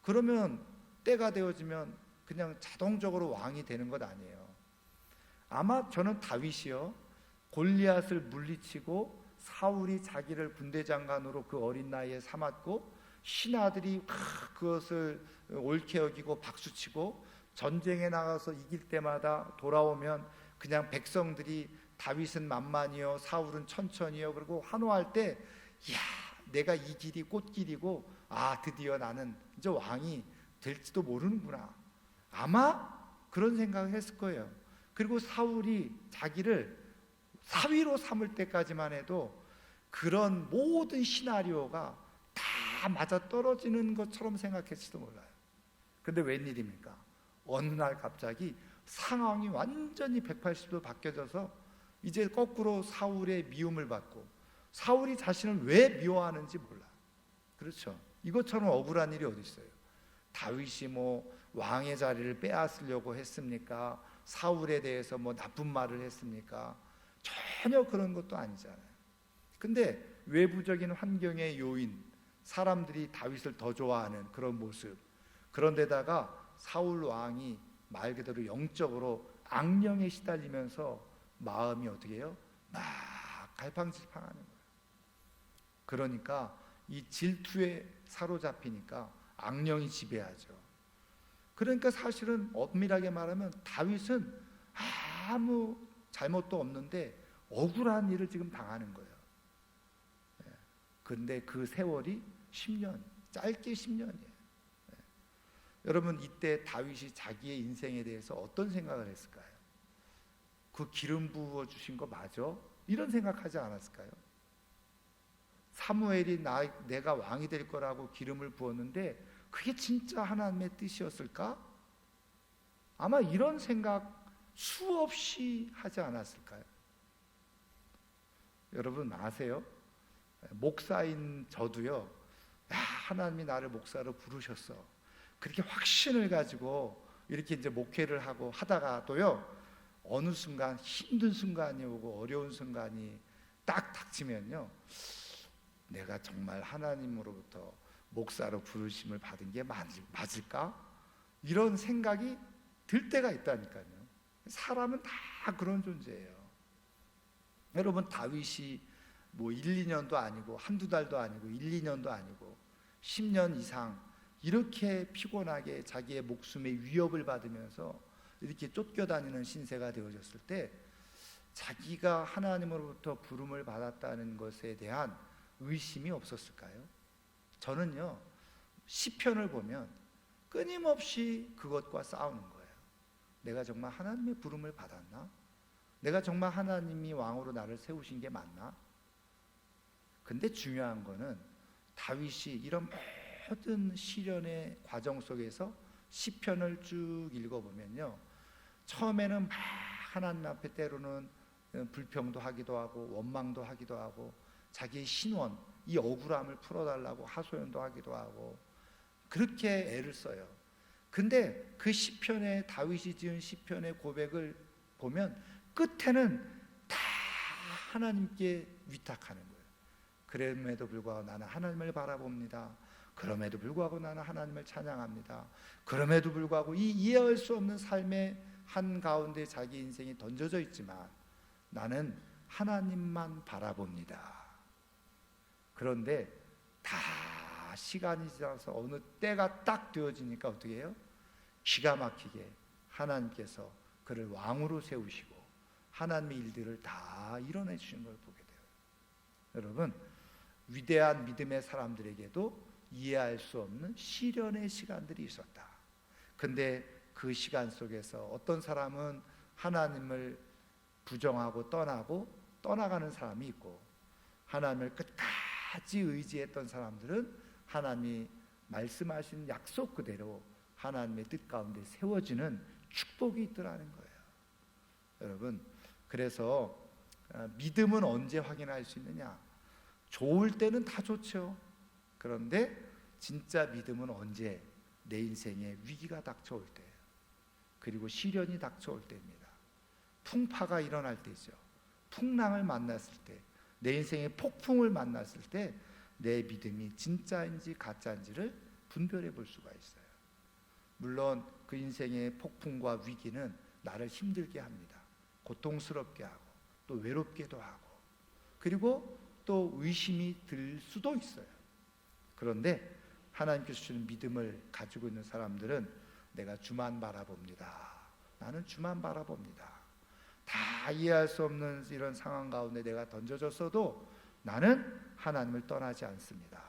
그러면 때가 되어지면 그냥 자동적으로 왕이 되는 것 아니에요. 아마 저는 다윗이요, 골리앗을 물리치고 사울이 자기를 군대장관으로 그 어린 나이에 삼았고 신하들이 그것을 옳게 여기고 박수치고 전쟁에 나가서 이길 때마다 돌아오면 그냥 백성들이 다윗은 만만히요 사울은 천천히요 그리고 환호할 때, 이야, 내가 이 길이 꽃길이고 드디어 나는 이제 왕이 될지도 모르는구나, 아마 그런 생각을 했을 거예요. 그리고 사울이 자기를 사위로 삼을 때까지만 해도 그런 모든 시나리오가 다 맞아 떨어지는 것처럼 생각했을지도 몰라요. 근데 웬일입니까? 어느 날 갑자기 상황이 완전히 180도 바뀌어져서 이제 거꾸로 사울의 미움을 받고, 사울이 자신을 왜 미워하는지 몰라. 그렇죠? 이것처럼 억울한 일이 어디 있어요? 다윗이 뭐 왕의 자리를 빼앗으려고 했습니까? 사울에 대해서 뭐 나쁜 말을 했습니까? 전혀 그런 것도 아니잖아요. 근데 외부적인 환경의 요인, 사람들이 다윗을 더 좋아하는 그런 모습, 그런데다가 사울 왕이 말 그대로 영적으로 악령에 시달리면서 마음이 어떻게 해요? 막 갈팡질팡하는 거예요. 그러니까 이 질투에 사로잡히니까 악령이 지배하죠. 그러니까 사실은 엄밀하게 말하면 다윗은 아무 잘못도 없는데 억울한 일을 지금 당하는 거예요. 그런데 그 세월이 10년, 짧게 10년이에요. 여러분, 이때 다윗이 자기의 인생에 대해서 어떤 생각을 했을까요? 그 기름 부어 주신 거 맞아? 이런 생각하지 않았을까요? 사무엘이 내가 왕이 될 거라고 기름을 부었는데 그게 진짜 하나님의 뜻이었을까? 아마 이런 생각 수없이 하지 않았을까요? 여러분 아세요? 목사인 저도요, 하나님이 나를 목사로 부르셨어. 그렇게 확신을 가지고 이렇게 이제 목회를 하고 하다가도요, 어느 순간 힘든 순간이 오고 어려운 순간이 딱 닥치면요, 내가 정말 하나님으로부터 목사로 부르심을 받은 게 맞을까? 이런 생각이 들 때가 있다니까요. 사람은 다 그런 존재예요. 여러분, 다윗이 뭐 1, 2년도 아니고 한두 달도 아니고 1, 2년도 아니고 10년 이상 이렇게 피곤하게 자기의 목숨의 위협을 받으면서 이렇게 쫓겨다니는 신세가 되어졌을 때 자기가 하나님으로부터 부름을 받았다는 것에 대한 의심이 없었을까요? 저는요, 시편을 보면 끊임없이 그것과 싸우는 거예요. 내가 정말 하나님의 부름을 받았나? 내가 정말 하나님이 왕으로 나를 세우신 게 맞나? 근데 중요한 거는 다윗이 이런 모든 시련의 과정 속에서 시편을 쭉 읽어보면요, 처음에는 막 하나님 앞에 때로는 불평도 하기도 하고 원망도 하기도 하고 자기의 신원, 이 억울함을 풀어달라고 하소연도 하기도 하고 그렇게 애를 써요. 근데 그 시편에, 다윗이 지은 시편의 고백을 보면 끝에는 다 하나님께 위탁하는 거예요. 그럼에도 불구하고 나는 하나님을 바라봅니다. 그럼에도 불구하고 나는 하나님을 찬양합니다. 그럼에도 불구하고 이 이해할 수 없는 삶의 한가운데 자기 인생이 던져져 있지만 나는 하나님만 바라봅니다. 그런데 다 시간이 지나서 어느 때가 딱 되어지니까 어떻게 해요? 기가 막히게 하나님께서 그를 왕으로 세우시고 하나님의 일들을 다 이뤄내 주신 걸 보게 돼요. 여러분, 위대한 믿음의 사람들에게도 이해할 수 없는 시련의 시간들이 있었다. 근데 그 시간 속에서 어떤 사람은 하나님을 부정하고 떠나가는 사람이 있고, 하나님을 끝까지 의지했던 사람들은 하나님이 말씀하신 약속 그대로 하나님의 뜻 가운데 세워지는 축복이 있더라는 거예요. 여러분, 그래서 믿음은 언제 확인할 수 있느냐? 좋을 때는 다 좋죠. 그런데 진짜 믿음은 언제? 내 인생에 위기가 닥쳐올 때예요. 그리고 시련이 닥쳐올 때입니다. 풍파가 일어날 때죠. 풍랑을 만났을 때, 내 인생의 폭풍을 만났을 때 내 믿음이 진짜인지 가짜인지를 분별해 볼 수가 있어요. 물론 그 인생의 폭풍과 위기는 나를 힘들게 합니다. 고통스럽게 하고 또 외롭게도 하고 그리고 또 의심이 들 수도 있어요. 그런데 하나님께서 주시는 믿음을 가지고 있는 사람들은 내가 주만 바라봅니다. 나는 주만 바라봅니다. 다 이해할 수 없는 이런 상황 가운데 내가 던져졌어도 나는 하나님을 떠나지 않습니다.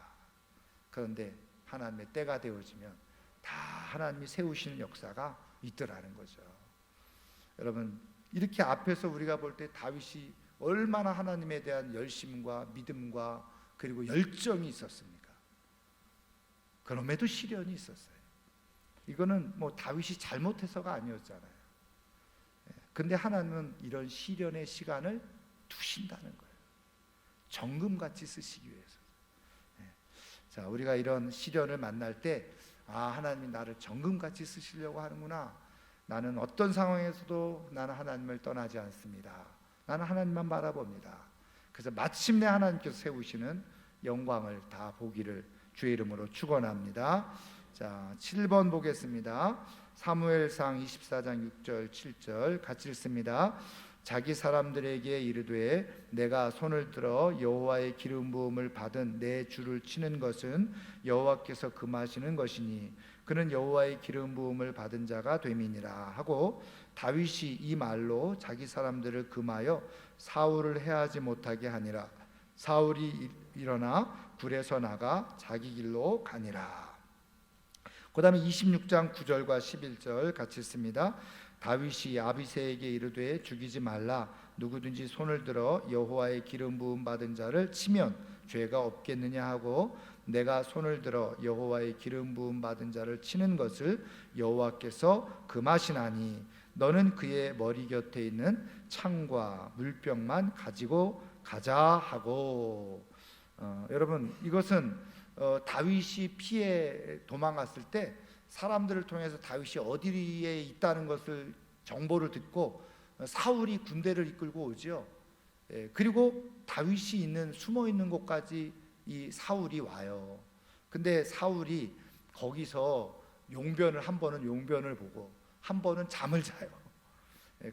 그런데 하나님의 때가 되어지면 다 하나님이 세우시는 역사가 있더라는 거죠. 여러분, 이렇게 앞에서 우리가 볼 때 다윗이 얼마나 하나님에 대한 열심과 믿음과 그리고 열정이 있었습니까? 그럼에도 시련이 있었어요. 이거는 뭐 다윗이 잘못해서가 아니었잖아요. 근데 하나님은 이런 시련의 시간을 두신다는 거예요. 정금같이 쓰시기 위해서. 자, 우리가 이런 시련을 만날 때 하나님이 나를 정금같이 쓰시려고 하는구나. 나는 어떤 상황에서도 나는 하나님을 떠나지 않습니다. 나는 하나님만 바라봅니다. 그래서 마침내 하나님께서 세우시는 영광을 다 보기를 주의 이름으로 축원합니다. 자, 7번 보겠습니다. 사무엘상 24장 6절 7절 같이 읽습니다. 자기 사람들에게 이르되 내가 손을 들어 여호와의 기름 부음을 받은 내 주를 치는 것은 여호와께서 금하시는 것이니 그는 여호와의 기름 부음을 받은 자가 됨이니라 하고, 다윗이 이 말로 자기 사람들을 금하여 사울을 해하지 못하게 하니라. 사울이 일어나 굴에서 나가 자기 길로 가니라. 그 다음에 26장 9절과 11절 같이 읽습니다. 다윗이 아비새에게 이르되 죽이지 말라. 누구든지 손을 들어 여호와의 기름 부음 받은 자를 치면 죄가 없겠느냐 하고, 내가 손을 들어 여호와의 기름 부음 받은 자를 치는 것을 여호와께서 금하시나니 너는 그의 머리 곁에 있는 창과 물병만 가지고 가자 하고. 여러분, 이것은 다윗이 피해 도망갔을 때 사람들을 통해서 다윗이 어디에 있다는 것을 정보를 듣고 사울이 군대를 이끌고 오지요. 그리고 다윗이 있는 숨어 있는 곳까지 이 사울이 와요. 근데 사울이 거기서 용변을 한 번은 용변을 보고 한 번은 잠을 자요.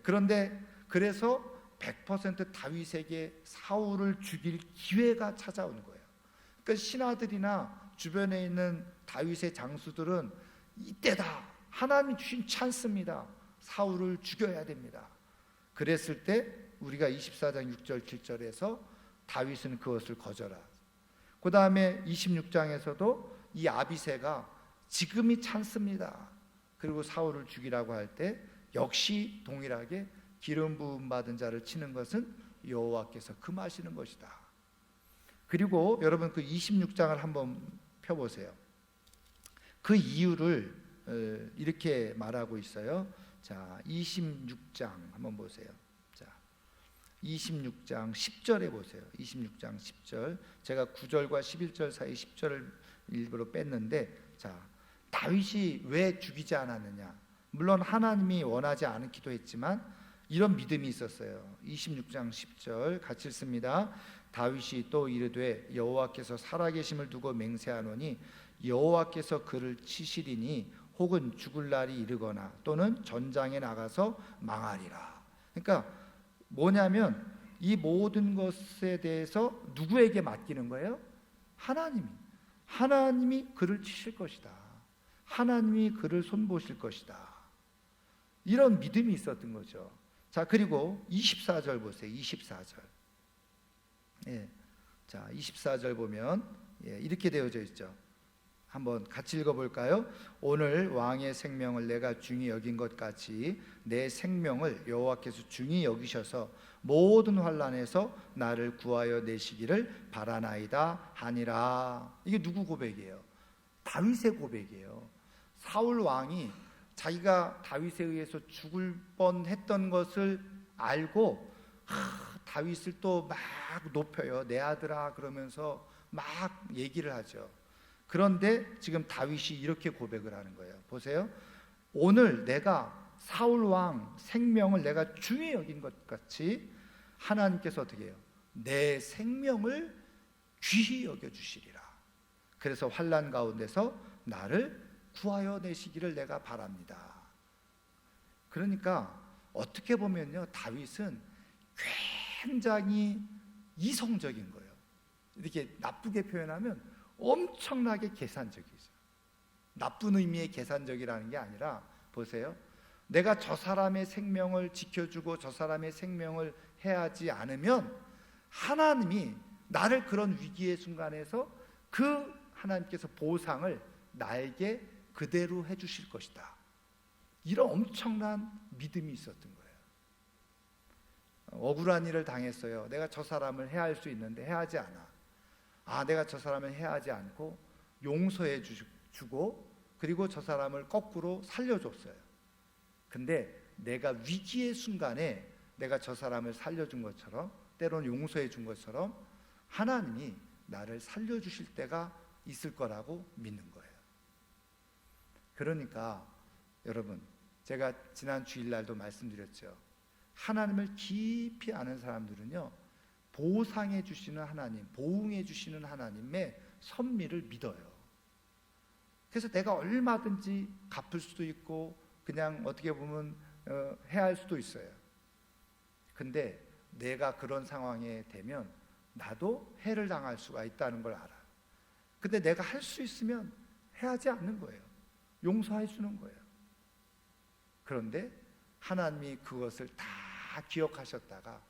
그런데 그래서 100% 다윗에게 사울을 죽일 기회가 찾아오는 거예요. 그러니까 신하들이나 주변에 있는 다윗의 장수들은 이때다, 하나님이 주신 찬스입니다, 사울을 죽여야 됩니다. 그랬을 때 우리가 24장 6절 7절에서 다윗은 그것을 거절하고, 그 다음에 26장에서도 이 아비새가 지금이 찬스입니다, 그리고 사울을 죽이라고 할 때 역시 동일하게 기름 부음 받은 자를 치는 것은 여호와께서 금하시는 것이다. 그리고 여러분 그 26장을 한번 펴보세요. 그 이유를 이렇게 말하고 있어요. 자, 26장 한번 보세요. 자, 26장 10절에 보세요. 26장 10절. 제가 9절과 11절 사이 10절을 일부러 뺐는데, 자, 다윗이 왜 죽이지 않았느냐? 물론 하나님이 원하지 않기도 했지만 이런 믿음이 있었어요. 26장 10절 같이 읽습니다. 다윗이 또 이르되 여호와께서 살아계심을 두고 맹세하노니 여호와께서 그를 치시리니 혹은 죽을 날이 이르거나 또는 전장에 나가서 망하리라. 그러니까 뭐냐면 이 모든 것에 대해서 누구에게 맡기는 거예요? 하나님이 그를 치실 것이다, 하나님이 그를 손보실 것이다, 이런 믿음이 있었던 거죠. 자, 그리고 24절 보세요. 24절. 자, 24절 보면 이렇게 되어져 있죠. 한번 같이 읽어볼까요? 오늘 왕의 생명을 내가 중히 여긴 것 같이 내 생명을 여호와께서 중히 여기셔서 모든 환난에서 나를 구하여 내시기를 바라나이다 하니라. 이게 누구 고백이에요? 다윗의 고백이에요. 사울 왕이 자기가 다윗에 의해서 죽을 뻔했던 것을 알고 다윗을 또 막 높여요. 내 아들아 그러면서 막 얘기를 하죠. 그런데 지금 다윗이 이렇게 고백을 하는 거예요. 보세요. 오늘 내가 사울 왕 생명을 내가 중히 여긴 것 같이 하나님께서 어떻게 해요? 내 생명을 귀히 여겨주시리라. 그래서 환난 가운데서 나를 구하여 내시기를 내가 바랍니다. 그러니까 어떻게 보면요, 다윗은 굉장히 이성적인 거예요. 이렇게 나쁘게 표현하면 엄청나게 계산적이죠. 나쁜 의미의 계산적이라는 게 아니라, 보세요, 내가 저 사람의 생명을 지켜주고 저 사람의 생명을 해하지 않으면 하나님이 나를 그런 위기의 순간에서 그 하나님께서 보상을 나에게 그대로 해주실 것이다. 이런 엄청난 믿음이 있었던 거예요. 억울한 일을 당했어요. 내가 저 사람을 해할 수 있는데 해하지 않아. 내가 저 사람을 해하지 않고 용서해 주고 그리고 저 사람을 거꾸로 살려줬어요. 근데 내가 위기의 순간에 내가 저 사람을 살려준 것처럼, 때로는 용서해 준 것처럼 하나님이 나를 살려주실 때가 있을 거라고 믿는 거예요. 그러니까 여러분, 제가 지난 주일날도 말씀드렸죠. 하나님을 깊이 아는 사람들은요, 보상해 주시는 하나님, 보응해 주시는 하나님의 섭리를 믿어요. 그래서 내가 얼마든지 갚을 수도 있고 그냥 어떻게 보면 해할 수도 있어요. 근데 내가 그런 상황에 되면 나도 해를 당할 수가 있다는 걸 알아요. 근데 내가 할 수 있으면 해하지 않는 거예요. 용서해 주는 거예요. 그런데 하나님이 그것을 다 기억하셨다가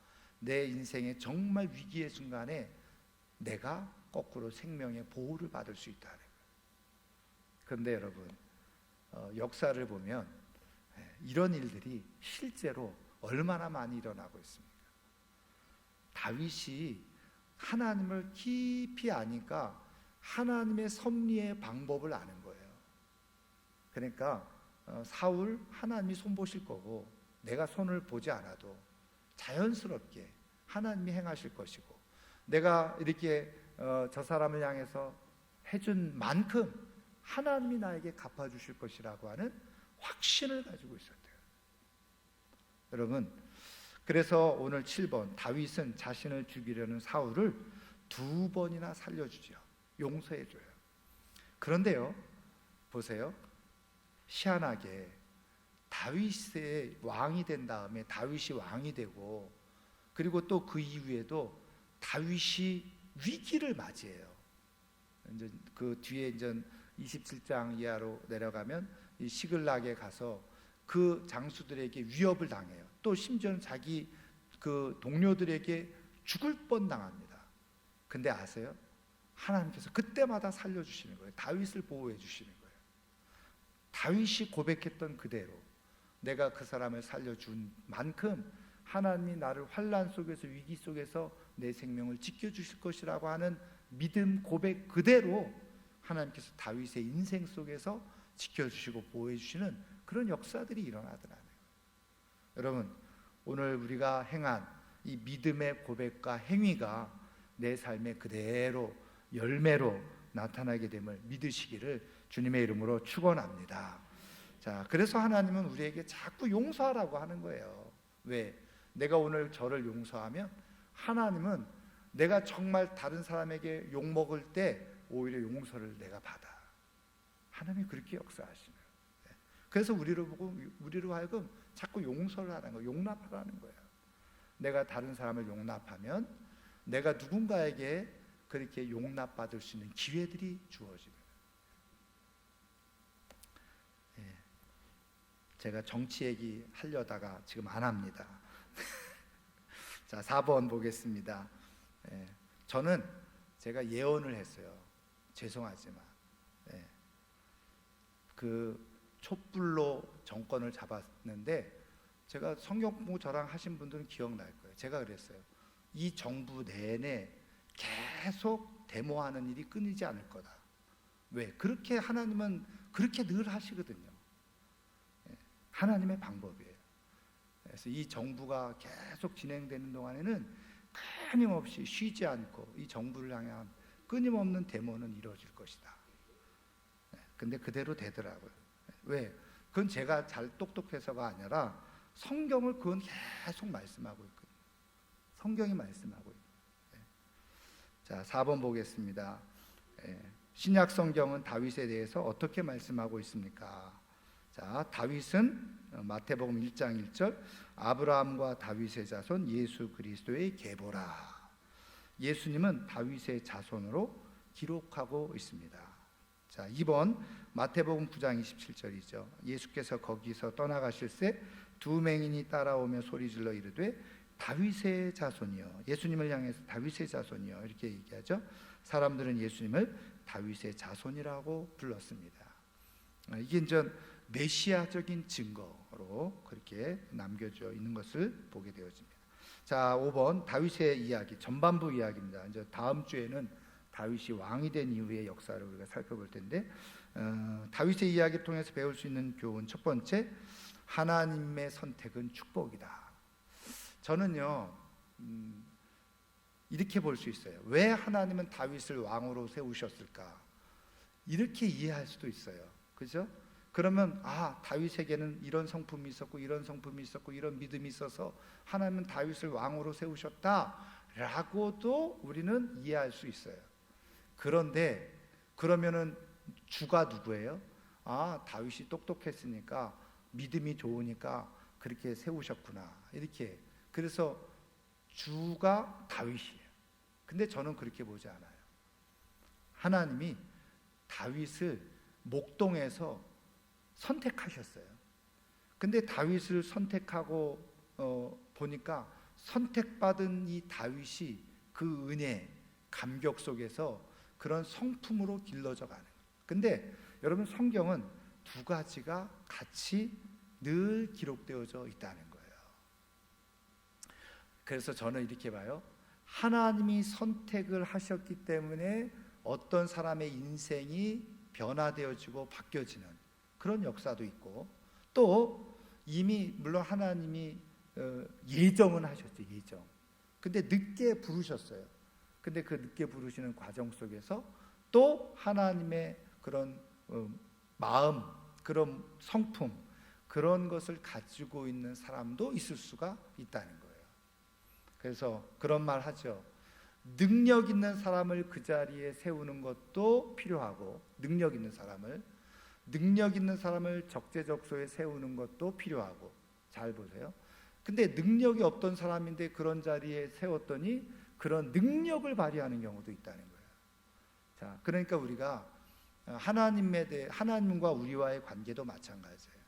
내 인생의 정말 위기의 순간에 내가 거꾸로 생명의 보호를 받을 수 있다는 거예요. 그런데 여러분, 역사를 보면 이런 일들이 실제로 얼마나 많이 일어나고 있습니까? 다윗이 하나님을 깊이 아니까 하나님의 섭리의 방법을 아는 거예요. 그러니까 사울 하나님이 손보실 거고 내가 손을 보지 않아도 자연스럽게 하나님이 행하실 것이고, 내가 이렇게 저 사람을 향해서 해준 만큼 하나님이 나에게 갚아주실 것이라고 하는 확신을 가지고 있었대요. 여러분, 그래서 오늘 7번, 다윗은 자신을 죽이려는 사울을 2번이나 살려주죠. 용서해줘요. 그런데요, 보세요. 희한하게 다윗의 왕이 된 다음에 다윗이 왕이 되고, 그리고 또 그 이후에도 다윗이 위기를 맞이해요. 이제 그 뒤에 이제 27장 이하로 내려가면 이 시글락에 가서 그 장수들에게 위협을 당해요. 또 심지어는 자기 그 동료들에게 죽을 뻔 당합니다. 근데 아세요? 하나님께서 그때마다 살려주시는 거예요. 다윗을 보호해 주시는 거예요. 다윗이 고백했던 그대로 내가 그 사람을 살려준 만큼 하나님이 나를 환난 속에서, 위기 속에서 내 생명을 지켜주실 것이라고 하는 믿음 고백 그대로 하나님께서 다윗의 인생 속에서 지켜주시고 보호해 주시는 그런 역사들이 일어나더라고요. 여러분, 오늘 우리가 행한 이 믿음의 고백과 행위가 내 삶에 그대로 열매로 나타나게 됨을 믿으시기를 주님의 이름으로 축원합니다. 자, 그래서 하나님은 우리에게 자꾸 용서하라고 하는 거예요. 왜? 내가 오늘 저를 용서하면 하나님은 내가 정말 다른 사람에게 욕먹을 때 오히려 용서를 내가 받아. 하나님이 그렇게 역사하시는 거예요. 그래서 우리로 하여금 자꾸 용서를 하는 거예요. 용납하라는 거예요. 내가 다른 사람을 용납하면 내가 누군가에게 그렇게 용납받을 수 있는 기회들이 주어지는 거예요. 제가 정치 얘기 하려다가 지금 안 합니다. 자, 4번 보겠습니다. 저는 제가 예언을 했어요. 죄송하지만 그 촛불로 정권을 잡았는데, 제가 성경 공부 저랑 하신 분들은 기억날 거예요. 제가 그랬어요. 이 정부 내내 계속 데모하는 일이 끊이지 않을 거다. 왜? 그렇게 하나님은 그렇게 늘 하시거든요. 하나님의 방법이에요. 그래서 이 정부가 계속 진행되는 동안에는 끊임없이 쉬지 않고 이 정부를 향한 끊임없는 데모는 이루어질 것이다. 근데 그대로 되더라고요. 왜? 그건 제가 잘 똑똑해서가 아니라 성경을 그건 계속 말씀하고 있거든요. 성경이 말씀하고 있거든요. 자, 4번 보겠습니다. 신약 성경은 다윗에 대해서 어떻게 말씀하고 있습니까? 자, 다윗은 마태복음 1장 1절, 아브라함과 다윗의 자손 예수 그리스도의 계보라. 예수님은 다윗의 자손으로 기록하고 있습니다. 자, 2번 마태복음 9장 27절이죠. 예수께서 거기서 떠나가실새 두 맹인이 따라오며 소리질러 이르되 다윗의 자손이요. 예수님을 향해서 다윗의 자손이요, 이렇게 얘기하죠. 사람들은 예수님을 다윗의 자손이라고 불렀습니다. 이게 이제 메시아적인 증거로 그렇게 남겨져 있는 것을 보게 되어집니다. 자, 5번 다윗의 이야기, 전반부 이야기입니다. 이제 다음 주에는 다윗이 왕이 된 이후의 역사를 우리가 살펴볼 텐데, 다윗의 이야기를 통해서 배울 수 있는 교훈 첫 번째, 하나님의 선택은 축복이다. 저는요, 이렇게 볼 수 있어요. 왜 하나님은 다윗을 왕으로 세우셨을까? 이렇게 이해할 수도 있어요. 그죠? 그러면 다윗에게는 이런 성품이 있었고 이런 성품이 있었고 이런 믿음이 있어서 하나님은 다윗을 왕으로 세우셨다라고도 우리는 이해할 수 있어요. 그런데 그러면은 주가 누구예요? 다윗이 똑똑했으니까 믿음이 좋으니까 그렇게 세우셨구나, 이렇게. 그래서 주가 다윗이에요. 근데 저는 그렇게 보지 않아요. 하나님이 다윗을 목동에서 선택하셨어요. 근데 다윗을 선택하고 보니까 선택받은 이 다윗이 그 은혜, 감격 속에서 그런 성품으로 길러져 가는 거예요. 근데 여러분, 성경은 두 가지가 같이 늘 기록되어져 있다는 거예요. 그래서 저는 이렇게 봐요. 하나님이 선택을 하셨기 때문에 어떤 사람의 인생이 변화되어지고 바뀌어지는 그런 역사도 있고, 또 이미 물론 하나님이 예정은 하셨죠. 예정. 근데 늦게 부르셨어요. 근데 그 늦게 부르시는 과정 속에서 또 하나님의 그런 마음, 그런 성품, 그런 것을 가지고 있는 사람도 있을 수가 있다는 거예요. 그래서 그런 말 하죠. 능력 있는 사람을 그 자리에 세우는 것도 필요하고, 능력 있는 사람을 적재적소에 세우는 것도 필요하고. 잘 보세요. 근데 능력이 없던 사람인데 그런 자리에 세웠더니 그런 능력을 발휘하는 경우도 있다는 거예요. 자, 그러니까 우리가 하나님과 우리와의 관계도 마찬가지예요.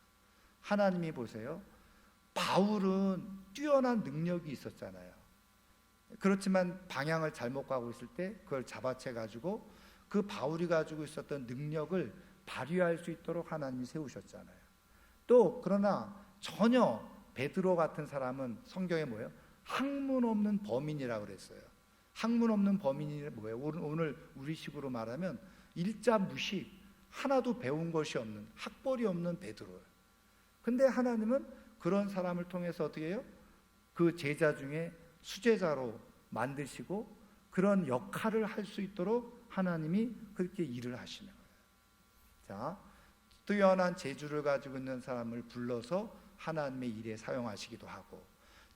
하나님이 보세요. 바울은 뛰어난 능력이 있었잖아요. 그렇지만 방향을 잘못 가고 있을 때 그걸 잡아채 가지고 그 바울이 가지고 있었던 능력을 발휘할 수 있도록 하나님이 세우셨잖아요. 또 그러나 전혀 베드로 같은 사람은 성경에 뭐예요? 학문 없는 범인이라고 그랬어요. 학문 없는 범인이 뭐예요? 오늘 우리식으로 말하면 일자 무식, 하나도 배운 것이 없는, 학벌이 없는 베드로예요. 근데 하나님은 그런 사람을 통해서 어떻게 해요? 그 제자 중에 수제자로 만드시고 그런 역할을 할 수 있도록 하나님이 그렇게 일을 하시는 거예요. 자, 뛰어난 재주를 가지고 있는 사람을 불러서 하나님의 일에 사용하시기도 하고,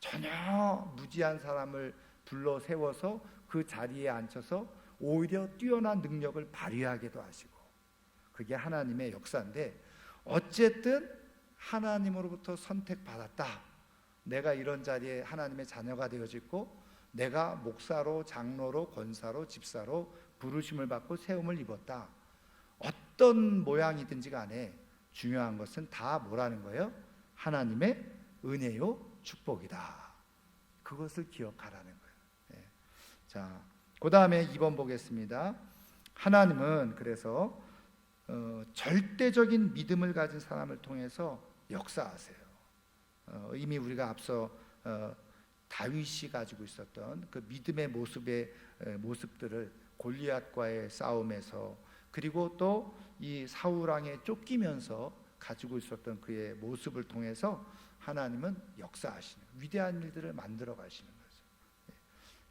전혀 무지한 사람을 불러 세워서 그 자리에 앉혀서 오히려 뛰어난 능력을 발휘하기도 하시고, 그게 하나님의 역사인데, 어쨌든 하나님으로부터 선택받았다, 내가 이런 자리에 하나님의 자녀가 되어졌고 내가 목사로, 장로로, 권사로, 집사로 부르심을 받고 세움을 입었다. 어떤 모양이든지 간에 중요한 것은 다 뭐라는 거예요? 하나님의 은혜요, 축복이다. 그것을 기억하라는 거예요. 네. 자, 그 다음에 2번 보겠습니다. 하나님은 그래서 절대적인 믿음을 가진 사람을 통해서 역사하세요. 이미 우리가 앞서 다윗이 가지고 있었던 그 믿음의 모습들을 골리앗과의 싸움에서, 그리고 또 이 사울 왕에 쫓기면서 가지고 있었던 그의 모습을 통해서 하나님은 역사하시는, 위대한 일들을 만들어 가시는 거죠.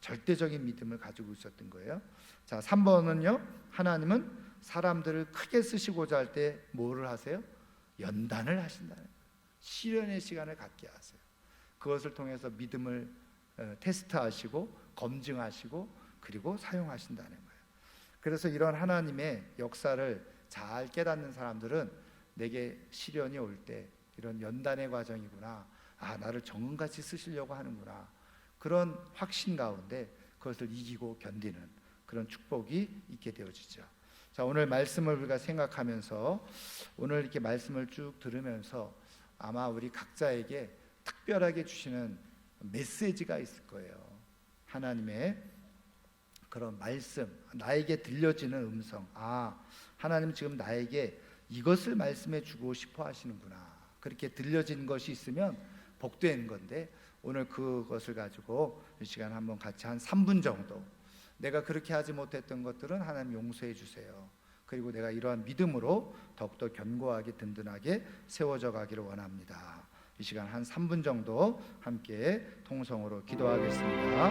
절대적인 믿음을 가지고 있었던 거예요. 자, 3번은요. 하나님은 사람들을 크게 쓰시고자 할 때 뭐를 하세요? 연단을 하신다는 거예요. 시련의 시간을 갖게 하세요. 그것을 통해서 믿음을 테스트하시고 검증하시고 그리고 사용하신다는 거예요. 그래서 이런 하나님의 역사를 잘 깨닫는 사람들은 내게 시련이 올 때 이런 연단의 과정이구나, 나를 정금같이 쓰시려고 하는구나, 그런 확신 가운데 그것을 이기고 견디는 그런 축복이 있게 되어지죠. 자, 오늘 말씀을 우리가 생각하면서, 오늘 이렇게 말씀을 쭉 들으면서 아마 우리 각자에게 특별하게 주시는 메시지가 있을 거예요. 하나님의 그런 말씀, 나에게 들려지는 음성, 하나님 지금 나에게 이것을 말씀해 주고 싶어 하시는구나, 그렇게 들려진 것이 있으면 복된 건데, 오늘 그것을 가지고 이 시간 한번 같이 한 3분 정도, 내가 그렇게 하지 못했던 것들은 하나님 용서해 주세요, 그리고 내가 이러한 믿음으로 더욱더 견고하게 든든하게 세워져 가기를 원합니다. 이 시간 한 3분 정도 함께 통성으로 기도하겠습니다.